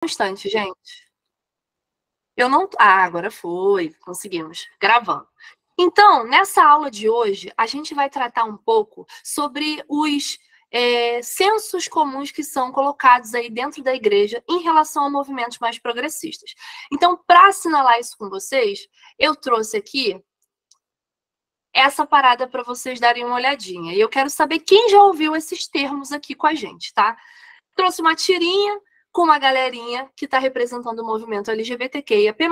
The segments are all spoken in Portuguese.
Um instante, gente. Eu não... Ah, agora foi. Conseguimos. Gravando. Então, nessa aula de hoje, a gente vai tratar um pouco sobre os sensos comuns que são colocados aí dentro da igreja em relação a movimentos mais progressistas. Então, para assinalar isso com vocês, eu trouxe aqui essa parada para vocês darem uma olhadinha. E eu quero saber quem já ouviu esses termos aqui com a gente, tá? Trouxe uma tirinha com uma galerinha que está representando o movimento LGBTQIAP+,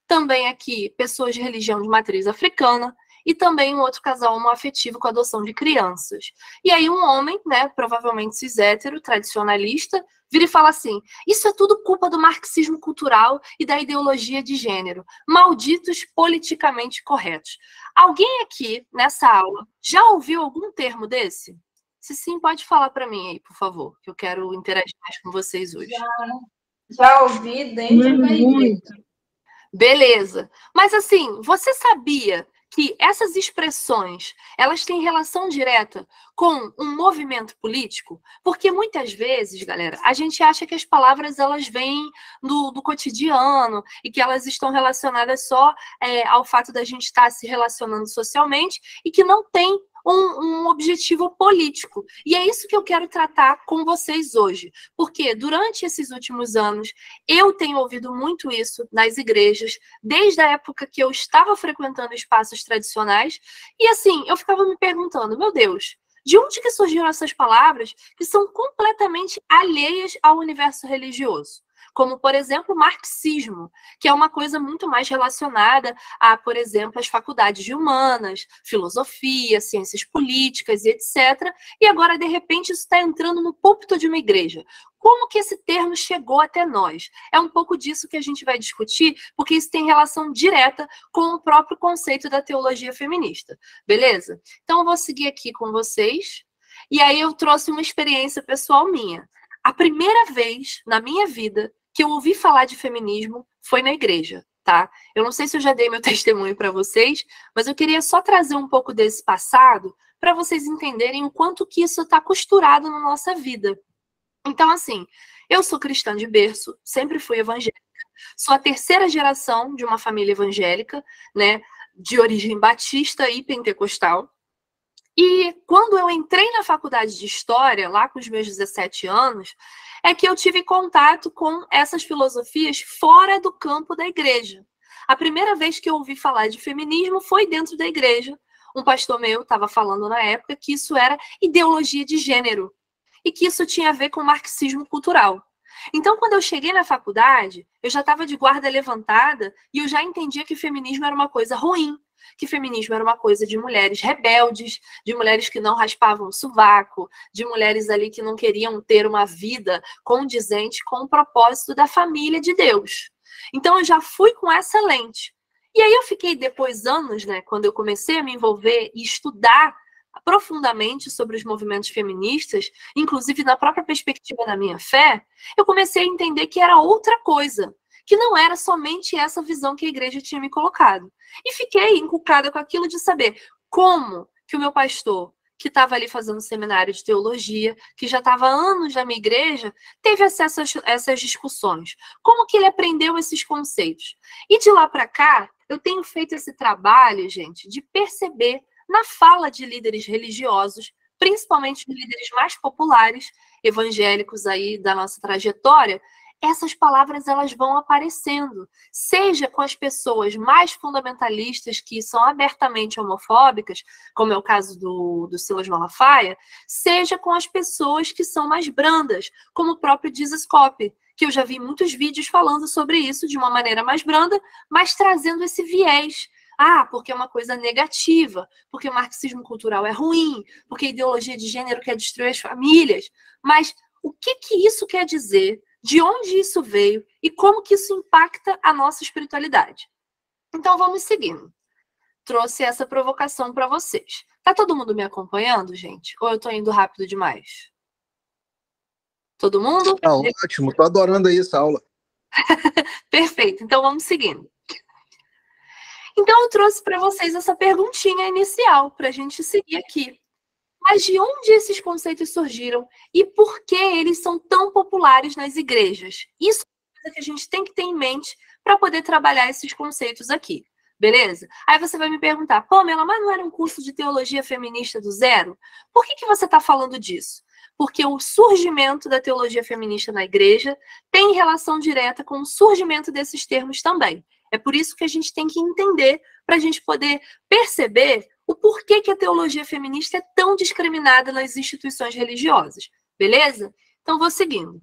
também aqui pessoas de religião de matriz africana, e também um outro casal homoafetivo com adoção de crianças. E aí um homem, né, provavelmente cis hétero, tradicionalista, vira e fala assim: isso é tudo culpa do marxismo cultural e da ideologia de gênero, malditos politicamente corretos. Alguém aqui, nessa aula, já ouviu algum termo desse? Se sim, pode falar para mim aí, por favor, que eu quero interagir mais com vocês hoje. Já ouvi dentro da igreja. Beleza. Mas assim, você sabia que essas expressões, elas têm relação direta com um movimento político? Porque muitas vezes, galera, a gente acha que as palavras elas vêm do cotidiano e que elas estão relacionadas só ao fato da gente estar se relacionando socialmente e que não tem um objetivo político. E é isso que eu quero tratar com vocês hoje. Porque durante esses últimos anos, eu tenho ouvido muito isso nas igrejas, desde a época que eu estava frequentando espaços tradicionais. E assim, eu ficava me perguntando, meu Deus, de onde que surgiram essas palavras que são completamente alheias ao universo religioso? Como, por exemplo, marxismo, que é uma coisa muito mais relacionada a, por exemplo, as faculdades de humanas, filosofia, ciências políticas e etc. E agora, de repente, isso está entrando no púlpito de uma igreja. Como que esse termo chegou até nós? É um pouco disso que a gente vai discutir, porque isso tem relação direta com o próprio conceito da teologia feminista. Beleza? Então, eu vou seguir aqui com vocês. E aí eu trouxe uma experiência pessoal minha. A primeira vez na minha vida que eu ouvi falar de feminismo foi na igreja, tá? Eu não sei se eu já dei meu testemunho para vocês, mas eu queria só trazer um pouco desse passado para vocês entenderem o quanto que isso está costurado na nossa vida. Então, assim, eu sou cristã de berço, sempre fui evangélica, sou a terceira geração de uma família evangélica, né, de origem batista e pentecostal. E quando eu entrei na faculdade de História, lá com os meus 17 anos, é que eu tive contato com essas filosofias fora do campo da igreja. A primeira vez que eu ouvi falar de feminismo foi dentro da igreja. Um pastor meu estava falando na época que isso era ideologia de gênero e que isso tinha a ver com marxismo cultural. Então, quando eu cheguei na faculdade, eu já estava de guarda levantada e eu já entendia que feminismo era uma coisa ruim, que feminismo era uma coisa de mulheres rebeldes, de mulheres que não raspavam o sovaco, de mulheres ali que não queriam ter uma vida condizente com o propósito da família de Deus. Então, eu já fui com essa lente. E aí eu fiquei depois anos, né, quando eu comecei a me envolver e estudar profundamente sobre os movimentos feministas, inclusive na própria perspectiva da minha fé, eu comecei a entender que era outra coisa, que não era somente essa visão que a igreja tinha me colocado. E fiquei encucada com aquilo de saber como que o meu pastor, que estava ali fazendo seminário de teologia, que já estava há anos na minha igreja, teve acesso a essas discussões. Como que ele aprendeu esses conceitos? E de lá para cá, eu tenho feito esse trabalho, gente, de perceber na fala de líderes religiosos, principalmente de líderes mais populares, evangélicos aí da nossa trajetória, essas palavras elas vão aparecendo, seja com as pessoas mais fundamentalistas, que são abertamente homofóbicas, como é o caso do Silas Malafaia, seja com as pessoas que são mais brandas, como o próprio Jesus Cop, que eu já vi muitos vídeos falando sobre isso de uma maneira mais branda, mas trazendo esse viés. Ah, porque é uma coisa negativa, porque o marxismo cultural é ruim, porque a ideologia de gênero quer destruir as famílias. Mas o que isso quer dizer? De onde isso veio? E como que isso impacta a nossa espiritualidade? Então, vamos seguindo. Trouxe essa provocação para vocês. Tá todo mundo me acompanhando, gente? Ou eu tô indo rápido demais? Todo mundo? Tá ótimo, tô adorando aí essa aula. Perfeito, então vamos seguindo. Então, eu trouxe para vocês essa perguntinha inicial, para a gente seguir aqui. Mas de onde esses conceitos surgiram e por que eles são tão populares nas igrejas? Isso é uma coisa que a gente tem que ter em mente para poder trabalhar esses conceitos aqui, beleza? Aí você vai me perguntar, Pamela, mas não era um curso de teologia feminista do zero? Por que você está falando disso? Porque o surgimento da teologia feminista na igreja tem relação direta com o surgimento desses termos também. É por isso que a gente tem que entender para a gente poder perceber o porquê que a teologia feminista é tão discriminada nas instituições religiosas, beleza? Então, vou seguindo.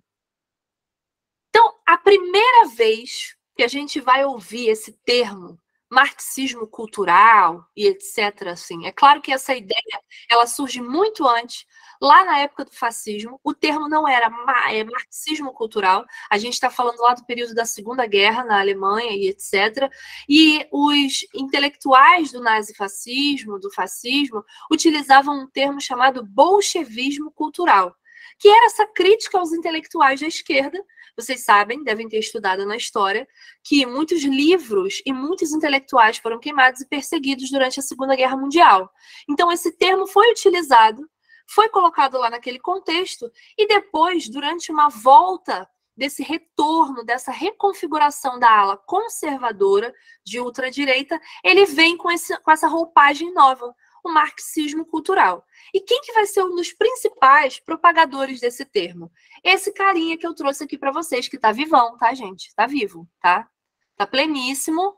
Então, a primeira vez que a gente vai ouvir esse termo marxismo cultural e etc. Assim, é claro que essa ideia ela surge muito antes, lá na época do fascismo, o termo não era marxismo cultural, a gente está falando lá do período da Segunda Guerra na Alemanha e etc. E os intelectuais do nazifascismo, do fascismo, utilizavam um termo chamado bolchevismo cultural, que era essa crítica aos intelectuais da esquerda. Vocês sabem, devem ter estudado na história, que muitos livros e muitos intelectuais foram queimados e perseguidos durante a Segunda Guerra Mundial. Então, esse termo foi utilizado, foi colocado lá naquele contexto, e depois, durante uma volta desse retorno, dessa reconfiguração da ala conservadora de ultradireita, ele vem com essa roupagem nova, o marxismo cultural. E quem que vai ser um dos principais propagadores desse termo? Esse carinha que eu trouxe aqui para vocês, que tá vivão, tá, gente? Tá vivo, tá? Tá pleníssimo,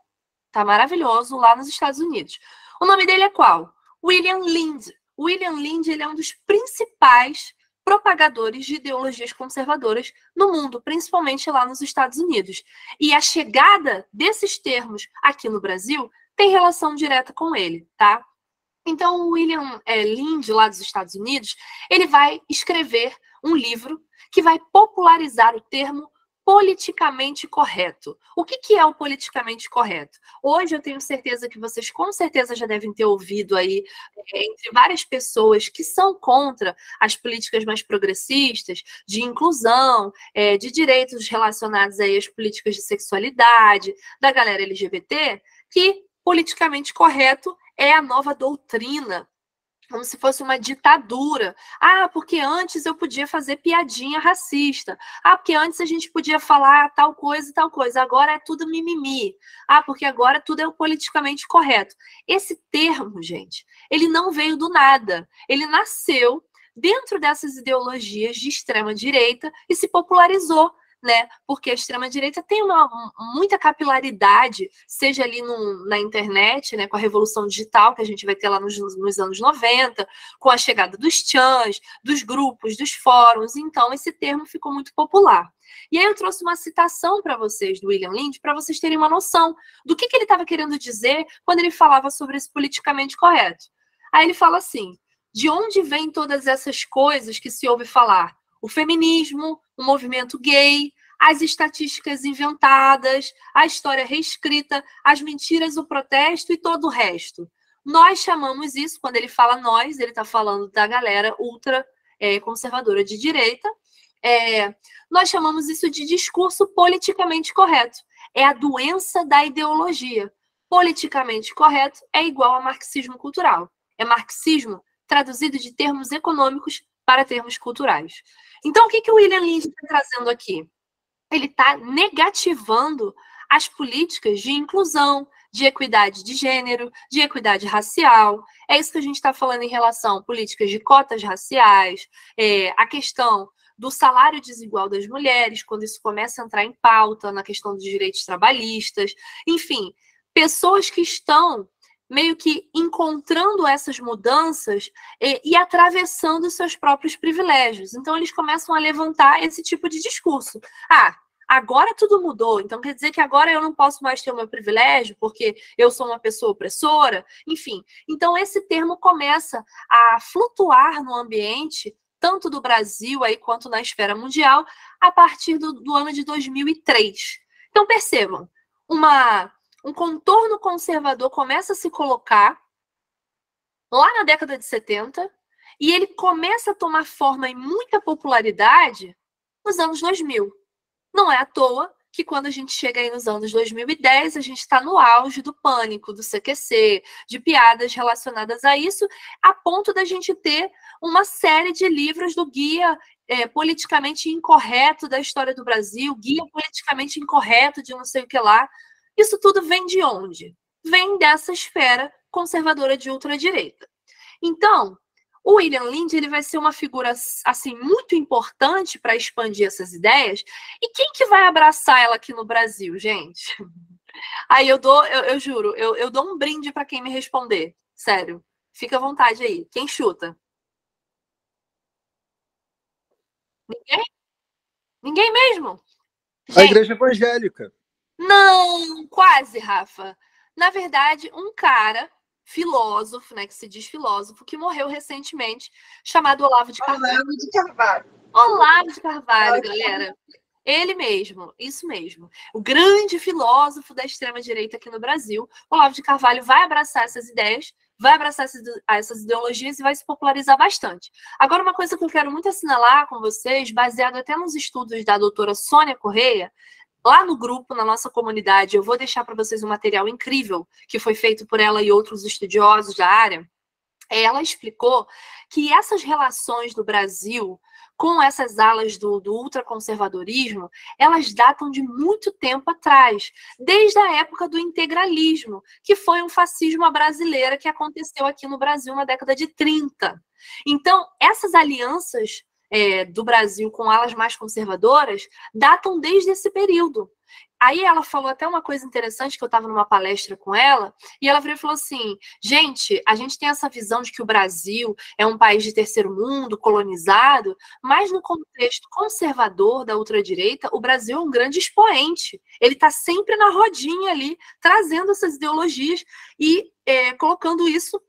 tá maravilhoso lá nos Estados Unidos. O nome dele é qual? William Lind. William Lind, ele é um dos principais propagadores de ideologias conservadoras no mundo, principalmente lá nos Estados Unidos. E a chegada desses termos aqui no Brasil tem relação direta com ele, tá? Então, o William Lind, lá dos Estados Unidos, ele vai escrever um livro que vai popularizar o termo politicamente correto. O que é o politicamente correto? Hoje eu tenho certeza que vocês com certeza já devem ter ouvido aí entre várias pessoas que são contra as políticas mais progressistas, de inclusão, de direitos relacionados aí às políticas de sexualidade, da galera LGBT, que politicamente correto é a nova doutrina, como se fosse uma ditadura. Ah, porque antes eu podia fazer piadinha racista. Ah, porque antes a gente podia falar tal coisa e tal coisa. Agora é tudo mimimi. Ah, porque agora tudo é o politicamente correto. Esse termo, gente, ele não veio do nada. Ele nasceu dentro dessas ideologias de extrema-direita e se popularizou, né? Porque a extrema-direita tem muita capilaridade, seja ali na internet, né? Com a revolução digital que a gente vai ter lá nos anos 90, com a chegada dos chans, dos grupos, dos fóruns. Então, esse termo ficou muito popular. E aí eu trouxe uma citação para vocês do William Lind, para vocês terem uma noção do que ele estava querendo dizer quando ele falava sobre esse politicamente correto. Aí ele fala assim, de onde vêm todas essas coisas que se ouve falar? O feminismo, o movimento gay, as estatísticas inventadas, a história reescrita, as mentiras, o protesto e todo o resto. Nós chamamos isso, quando ele fala nós, ele está falando da galera ultra conservadora de direita, nós chamamos isso de discurso politicamente correto. É a doença da ideologia. Politicamente correto é igual a marxismo cultural. É marxismo traduzido de termos econômicos para termos culturais. Então, o que o William Lind está trazendo aqui? Ele está negativando as políticas de inclusão, de equidade de gênero, de equidade racial. É isso que a gente está falando em relação a políticas de cotas raciais, a questão do salário desigual das mulheres, quando isso começa a entrar em pauta, na questão dos direitos trabalhistas. Enfim, pessoas que estão meio que encontrando essas mudanças e atravessando seus próprios privilégios. Então, eles começam a levantar esse tipo de discurso. Ah, agora tudo mudou, então quer dizer que agora eu não posso mais ter o meu privilégio porque eu sou uma pessoa opressora? Enfim, então esse termo começa a flutuar no ambiente, tanto do Brasil aí, quanto na esfera mundial, a partir do ano de 2003. Então, percebam, um contorno conservador começa a se colocar lá na década de 70 e ele começa a tomar forma em muita popularidade nos anos 2000. Não é à toa que quando a gente chega aí nos anos 2010, a gente está no auge do pânico, do CQC, de piadas relacionadas a isso, a ponto da gente ter uma série de livros do guia politicamente incorreto da história do Brasil, guia politicamente incorreto de não sei o que lá. Isso tudo vem de onde? Vem dessa esfera conservadora de ultradireita. Então, o William Lynch, ele vai ser uma figura assim muito importante para expandir essas ideias. E quem que vai abraçar ela aqui no Brasil, gente? Aí eu juro, eu dou um brinde para quem me responder. Sério. Fica à vontade aí. Quem chuta? Ninguém? Ninguém mesmo? A Gente, igreja evangélica. não, quase, Rafa. Na verdade, um cara filósofo, né, que se diz filósofo, que morreu recentemente, chamado Olavo de Carvalho. Olavo de Carvalho. Olavo de Carvalho, galera. Ele mesmo, isso mesmo. O grande filósofo da extrema-direita aqui no Brasil. Olavo de Carvalho vai abraçar essas ideias, vai abraçar essas ideologias e vai se popularizar bastante. Agora, uma coisa que eu quero muito assinalar com vocês, baseado até nos estudos da doutora Sônia Correia, lá no grupo, na nossa comunidade, eu vou deixar para vocês um material incrível que foi feito por ela e outros estudiosos da área. Ela explicou que essas relações do Brasil com essas alas do ultraconservadorismo, elas datam de muito tempo atrás, desde a época do integralismo, que foi um fascismo à brasileira que aconteceu aqui no Brasil na década de 30. Então, essas alianças do Brasil com alas mais conservadoras datam desde esse período. Aí ela falou até uma coisa interessante, que eu estava numa palestra com ela, e ela virou e falou assim, gente, a gente tem essa visão de que o Brasil é um país de terceiro mundo, colonizado, mas no contexto conservador da ultradireita, o Brasil é um grande expoente. Ele está sempre na rodinha ali, trazendo essas ideologias e colocando isso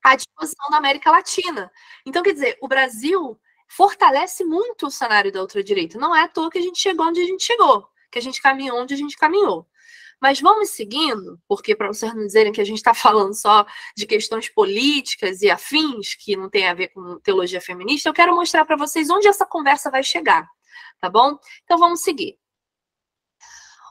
à disposição da América Latina. Então, quer dizer, o Brasil fortalece muito o cenário da ultradireita. Não é à toa que a gente chegou onde a gente chegou, que a gente caminhou onde a gente caminhou. Mas vamos seguindo, porque para vocês não dizerem que a gente está falando só de questões políticas e afins, que não tem a ver com teologia feminista, eu quero mostrar para vocês onde essa conversa vai chegar, tá bom? Então vamos seguir.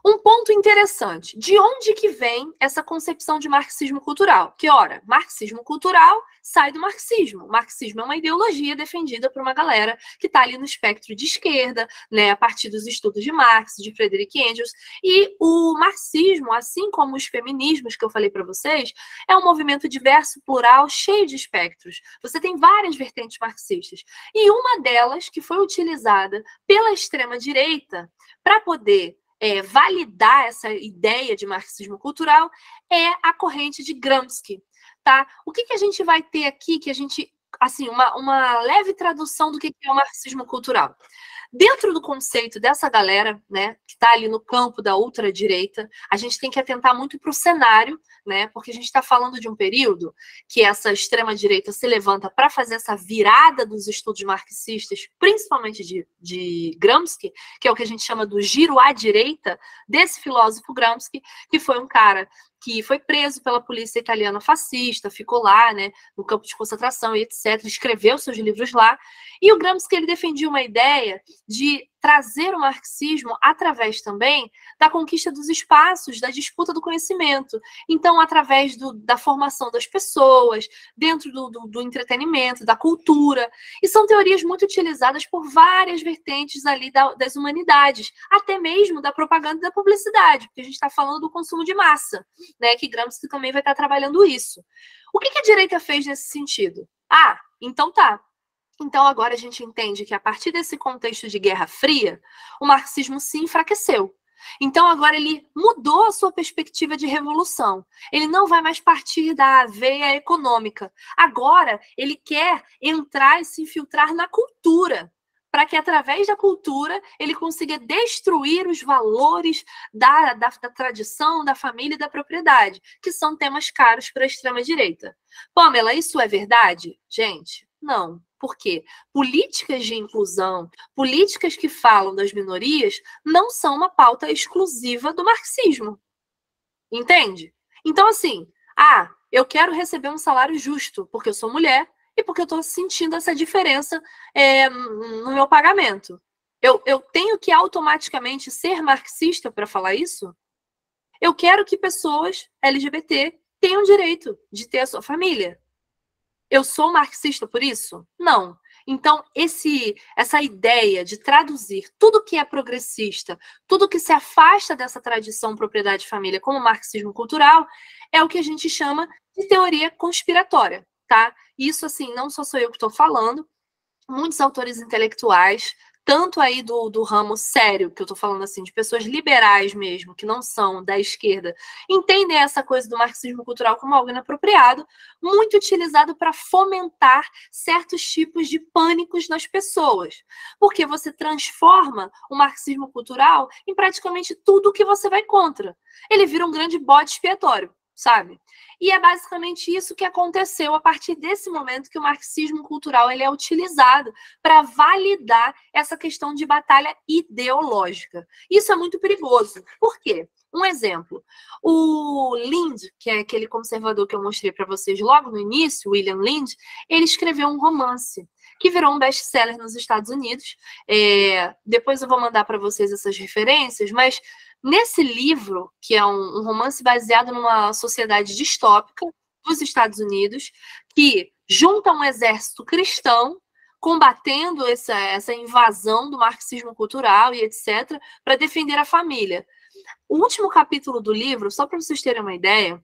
Um ponto interessante, de onde que vem essa concepção de marxismo cultural? Que, ora, marxismo cultural sai do marxismo. O marxismo é uma ideologia defendida por uma galera que está ali no espectro de esquerda, né, a partir dos estudos de Marx, de Friedrich Engels. E o marxismo, assim como os feminismos que eu falei para vocês, é um movimento diverso, plural, cheio de espectros. Você tem várias vertentes marxistas. E uma delas, que foi utilizada pela extrema-direita para poder validar essa ideia de marxismo cultural, é a corrente de Gramsci, tá? O que a gente vai ter aqui, que a gente, assim, uma leve tradução do que é o marxismo cultural. Dentro do conceito dessa galera, né, que está ali no campo da ultradireita, a gente tem que atentar muito para o cenário, né, porque a gente está falando de um período que essa extrema-direita se levanta para fazer essa virada dos estudos marxistas, principalmente de Gramsci, que é o que a gente chama do giro à direita, desse filósofo Gramsci, que foi um cara que foi preso pela polícia italiana fascista, ficou lá, né, no campo de concentração e etc., escreveu seus livros lá, e o Gramsci, ele defendia uma ideia de trazer o marxismo através também da conquista dos espaços, da disputa do conhecimento. Então, através da formação das pessoas, dentro do entretenimento, da cultura. E são teorias muito utilizadas por várias vertentes ali das humanidades, até mesmo da propaganda e da publicidade, porque a gente está falando do consumo de massa, né, que Gramsci também vai estar trabalhando isso. O que a direita fez nesse sentido? Ah, então tá. Então, agora a gente entende que, a partir desse contexto de Guerra Fria, o marxismo se enfraqueceu. Então, agora ele mudou a sua perspectiva de revolução. Ele não vai mais partir da veia econômica. Agora, ele quer entrar e se infiltrar na cultura, para que, através da cultura, ele consiga destruir os valores da tradição, da família e da propriedade, que são temas caros para a extrema-direita. Pamela, isso é verdade? Gente, não. Por quê? Políticas de inclusão, políticas que falam das minorias, não são uma pauta exclusiva do marxismo. Entende? Então, assim, eu quero receber um salário justo, porque eu sou mulher, e porque eu estou sentindo essa diferença no meu pagamento. Eu tenho que automaticamente ser marxista para falar isso? Eu quero que pessoas LGBT tenham direito de ter a sua família. Eu sou marxista por isso? Não. Então, essa ideia de traduzir tudo que é progressista, tudo que se afasta dessa tradição propriedade e família como marxismo cultural, é o que a gente chama de teoria conspiratória, tá? Isso, assim, não só sou eu que estou falando, muitos autores intelectuais, tanto aí do ramo sério, que eu estou falando assim, de pessoas liberais mesmo, que não são da esquerda, entendem essa coisa do marxismo cultural como algo inapropriado, muito utilizado para fomentar certos tipos de pânicos nas pessoas. Porque você transforma o marxismo cultural em praticamente tudo que você vai contra. Ele vira um grande bode expiatório, sabe? E é basicamente isso que aconteceu a partir desse momento que o marxismo cultural ele é utilizado para validar essa questão de batalha ideológica. Isso é muito perigoso. Por quê? Um exemplo. O Lind, que é aquele conservador que eu mostrei para vocês logo no início, William Lind, ele escreveu um romance que virou um best-seller nos Estados Unidos. Depois eu vou mandar para vocês essas referências, mas nesse livro, que é um romance baseado numa sociedade distópica dos Estados Unidos, que junta um exército cristão combatendo essa invasão do marxismo cultural e etc., para defender a família. O último capítulo do livro, só para vocês terem uma ideia,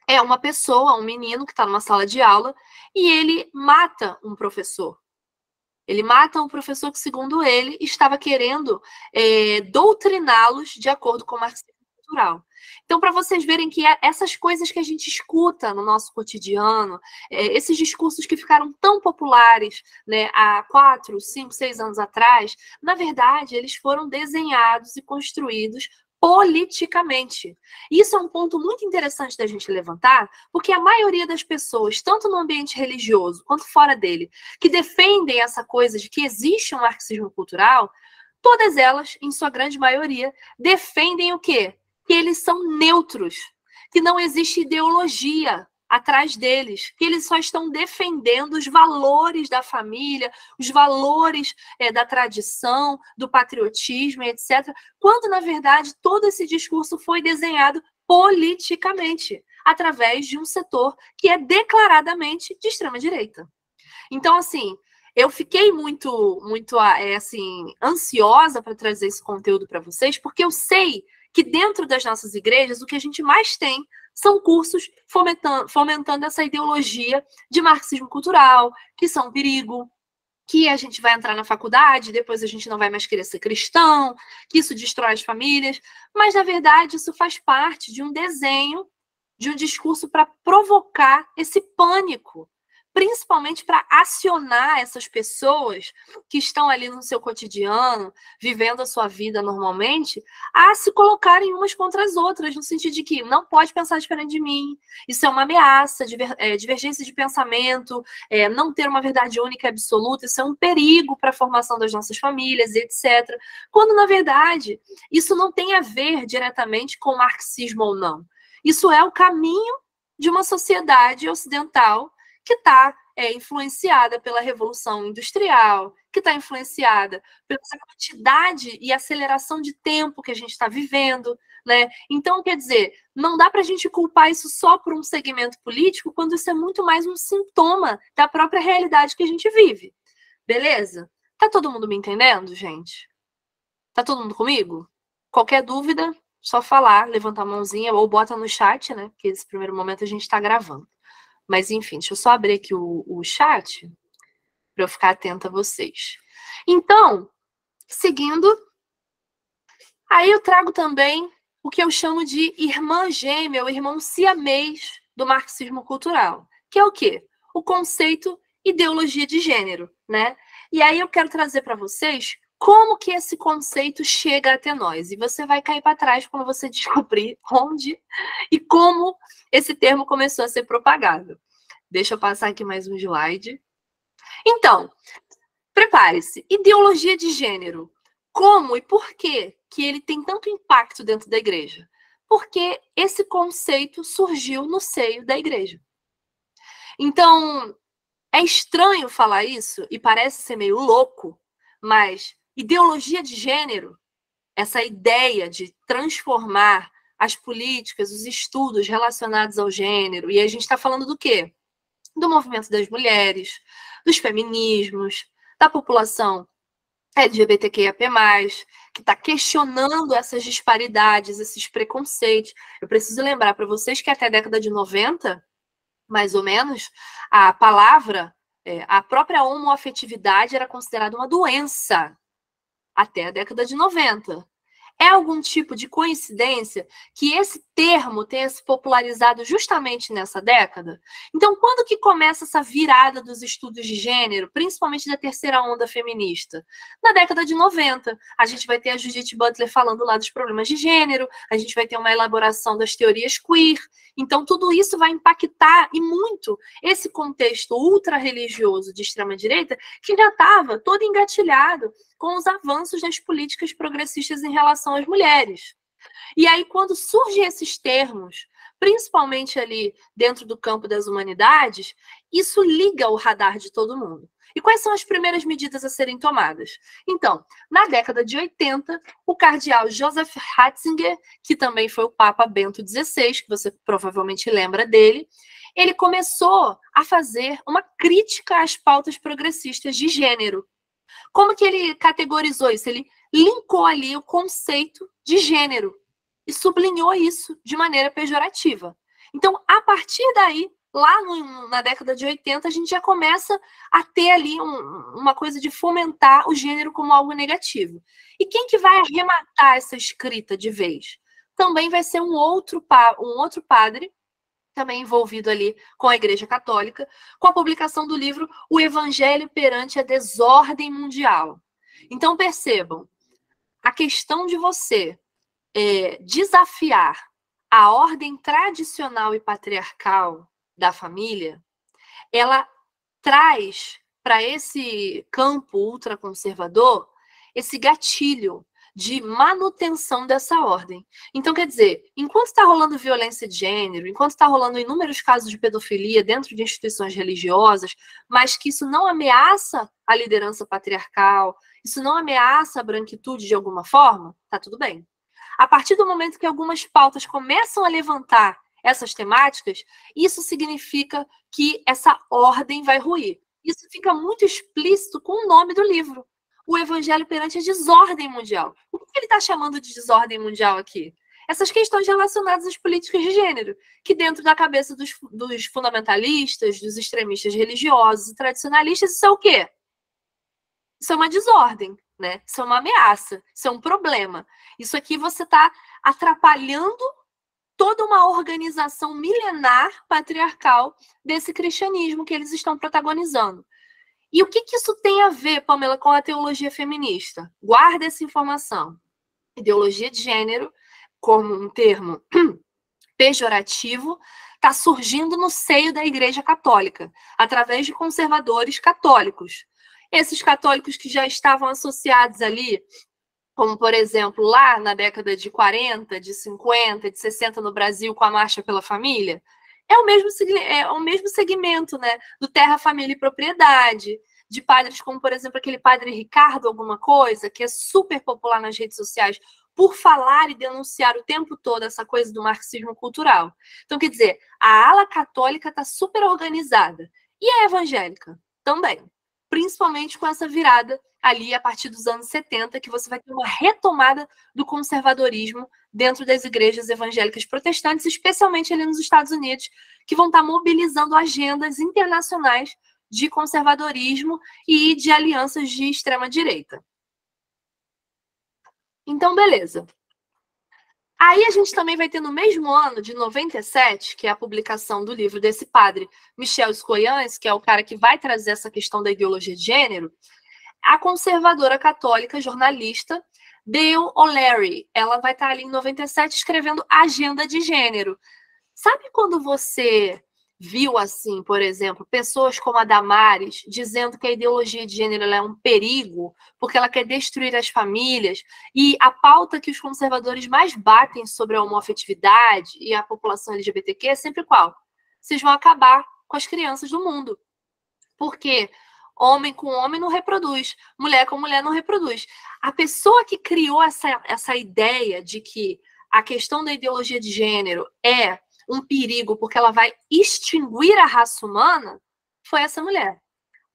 é uma pessoa, um menino que está numa sala de aula e ele mata um professor. Ele mata um professor que, segundo ele, estava querendo doutriná-los de acordo com o marxismo cultural. Então, para vocês verem que essas coisas que a gente escuta no nosso cotidiano, esses discursos que ficaram tão populares, né, há 4, 5, 6 anos atrás, na verdade, eles foram desenhados e construídos politicamente. Isso é um ponto muito interessante da gente levantar, porque a maioria das pessoas, tanto no ambiente religioso quanto fora dele, que defendem essa coisa de que existe um marxismo cultural, todas elas, em sua grande maioria, defendem o quê? Que eles são neutros, que não existe ideologia atrás deles, que eles só estão defendendo os valores da família, os valores da tradição, do patriotismo, etc., quando, na verdade, todo esse discurso foi desenhado politicamente, através de um setor que é declaradamente de extrema-direita. Então, assim, eu fiquei muito assim, ansiosa para trazer esse conteúdo para vocês, porque eu sei que dentro das nossas igrejas, o que a gente mais tem são cursos fomentando essa ideologia de marxismo cultural, que são um perigo, que a gente vai entrar na faculdade, depois a gente não vai mais querer ser cristão, que isso destrói as famílias. Mas, na verdade, isso faz parte de um desenho, de um discurso para provocar esse pânico, principalmente para acionar essas pessoas que estão ali no seu cotidiano, vivendo a sua vida normalmente, a se colocarem umas contra as outras, no sentido de que não pode pensar diferente de mim, isso é uma ameaça, divergência de pensamento, não ter uma verdade única e absoluta, isso é um perigo para a formação das nossas famílias, etc. Quando, na verdade, isso não tem a ver diretamente com marxismo ou não. Isso é o caminho de uma sociedade ocidental que está influenciada pela Revolução Industrial, que está influenciada pela quantidade e aceleração de tempo que a gente está vivendo, né? Então, quer dizer, não dá para a gente culpar isso só por um segmento político, quando isso é muito mais um sintoma da própria realidade que a gente vive. Beleza? Tá todo mundo me entendendo, gente? Tá todo mundo comigo? Qualquer dúvida, só falar, levantar a mãozinha ou bota no chat, né? Porque nesse primeiro momento a gente está gravando. Mas, enfim, deixa eu só abrir aqui o chat para eu ficar atenta a vocês. Então, seguindo, aí eu trago também o que eu chamo de irmã gêmea, ou irmão siamês do marxismo cultural, que é o quê? O conceito ideologia de gênero, né? E aí eu quero trazer para vocês como que esse conceito chega até nós. E você vai cair para trás quando você descobrir onde e como esse termo começou a ser propagado. Deixa eu passar aqui mais um slide. Então, prepare-se. Ideologia de gênero. Como e por que ele tem tanto impacto dentro da igreja? Porque esse conceito surgiu no seio da igreja. Então, é estranho falar isso e parece ser meio louco, mas ideologia de gênero, essa ideia de transformar as políticas, os estudos relacionados ao gênero, e a gente está falando do quê? Do movimento das mulheres, dos feminismos, da população LGBTQIAP+, que está questionando essas disparidades, esses preconceitos. Eu preciso lembrar para vocês que até a década de 90, mais ou menos, a palavra, a própria homoafetividade era considerada uma doença até a década de 90. É algum tipo de coincidência que esse termo tenha se popularizado justamente nessa década? Então, quando que começa essa virada dos estudos de gênero, principalmente da terceira onda feminista? Na década de 90. A gente vai ter a Judith Butler falando lá dos problemas de gênero, a gente vai ter uma elaboração das teorias queer. Então, tudo isso vai impactar, e muito, esse contexto ultra-religioso de extrema-direita, que já estava todo engatilhado com os avanços das políticas progressistas em relação às mulheres. E aí, quando surgem esses termos, principalmente ali dentro do campo das humanidades, isso liga o radar de todo mundo. E quais são as primeiras medidas a serem tomadas? Então, na década de 80, o cardeal Joseph Ratzinger, que também foi o Papa Bento XVI, que você provavelmente lembra dele, ele começou a fazer uma crítica às pautas progressistas de gênero. Como que ele categorizou isso? Ele linkou ali o conceito de gênero e sublinhou isso de maneira pejorativa. Então, a partir daí, lá na década de 80, a gente já começa a ter ali uma coisa de fomentar o gênero como algo negativo. E quem que vai arrematar essa escrita de vez? Também vai ser um outro padre, também envolvido ali com a Igreja Católica, com a publicação do livro O Evangelho perante a Desordem Mundial. Então, percebam, a questão de você desafiar a ordem tradicional e patriarcal da família, ela traz para esse campo ultraconservador esse gatilho de manutenção dessa ordem. Então, quer dizer, enquanto está rolando violência de gênero, enquanto está rolando inúmeros casos de pedofilia dentro de instituições religiosas, mas que isso não ameaça a liderança patriarcal, isso não ameaça a branquitude de alguma forma, tá tudo bem. A partir do momento que algumas pautas começam a levantar essas temáticas, isso significa que essa ordem vai ruir. Isso fica muito explícito com o nome do livro. O Evangelho perante a Desordem Mundial. O que ele está chamando de desordem mundial aqui? Essas questões relacionadas às políticas de gênero, que dentro da cabeça dos fundamentalistas, dos extremistas religiosos e tradicionalistas, isso é o quê? Isso é uma desordem, né? Isso é uma ameaça, isso é um problema. Isso aqui você está atrapalhando toda uma organização milenar patriarcal desse cristianismo que eles estão protagonizando. E o que isso tem a ver, Pamela, com a teologia feminista? Guarda essa informação. Ideologia de gênero, como um termo pejorativo, está surgindo no seio da Igreja Católica, através de conservadores católicos. Esses católicos que já estavam associados ali, como, por exemplo, lá na década de 40, de 50, de 60 no Brasil, com a Marcha pela Família, é o mesmo segmento, né, do terra, família e propriedade, de padres como, por exemplo, aquele padre Ricardo alguma coisa, que é super popular nas redes sociais, por falar e denunciar o tempo todo essa coisa do marxismo cultural. Então, quer dizer, a ala católica está super organizada. E a evangélica? Também. Principalmente com essa virada ali a partir dos anos 70, que você vai ter uma retomada do conservadorismo dentro das igrejas evangélicas protestantes, especialmente ali nos Estados Unidos, que vão estar mobilizando agendas internacionais de conservadorismo e de alianças de extrema-direita. Então, beleza. Aí a gente também vai ter no mesmo ano, de 97, que é a publicação do livro desse padre Michel Scoyans, que é o cara que vai trazer essa questão da ideologia de gênero, a conservadora católica, jornalista, Dale O'Leary. Ela vai estar ali em 97 escrevendo Agenda de Gênero. Sabe quando você viu, assim, por exemplo, pessoas como a Damares dizendo que a ideologia de gênero ela é um perigo, porque ela quer destruir as famílias, e a pauta que os conservadores mais batem sobre a homoafetividade e a população LGBTQ é sempre qual? Vocês vão acabar com as crianças do mundo. Porque Homem com homem não reproduz, mulher com mulher não reproduz. A pessoa que criou essa ideia de que a questão da ideologia de gênero é um perigo porque ela vai extinguir a raça humana foi essa mulher,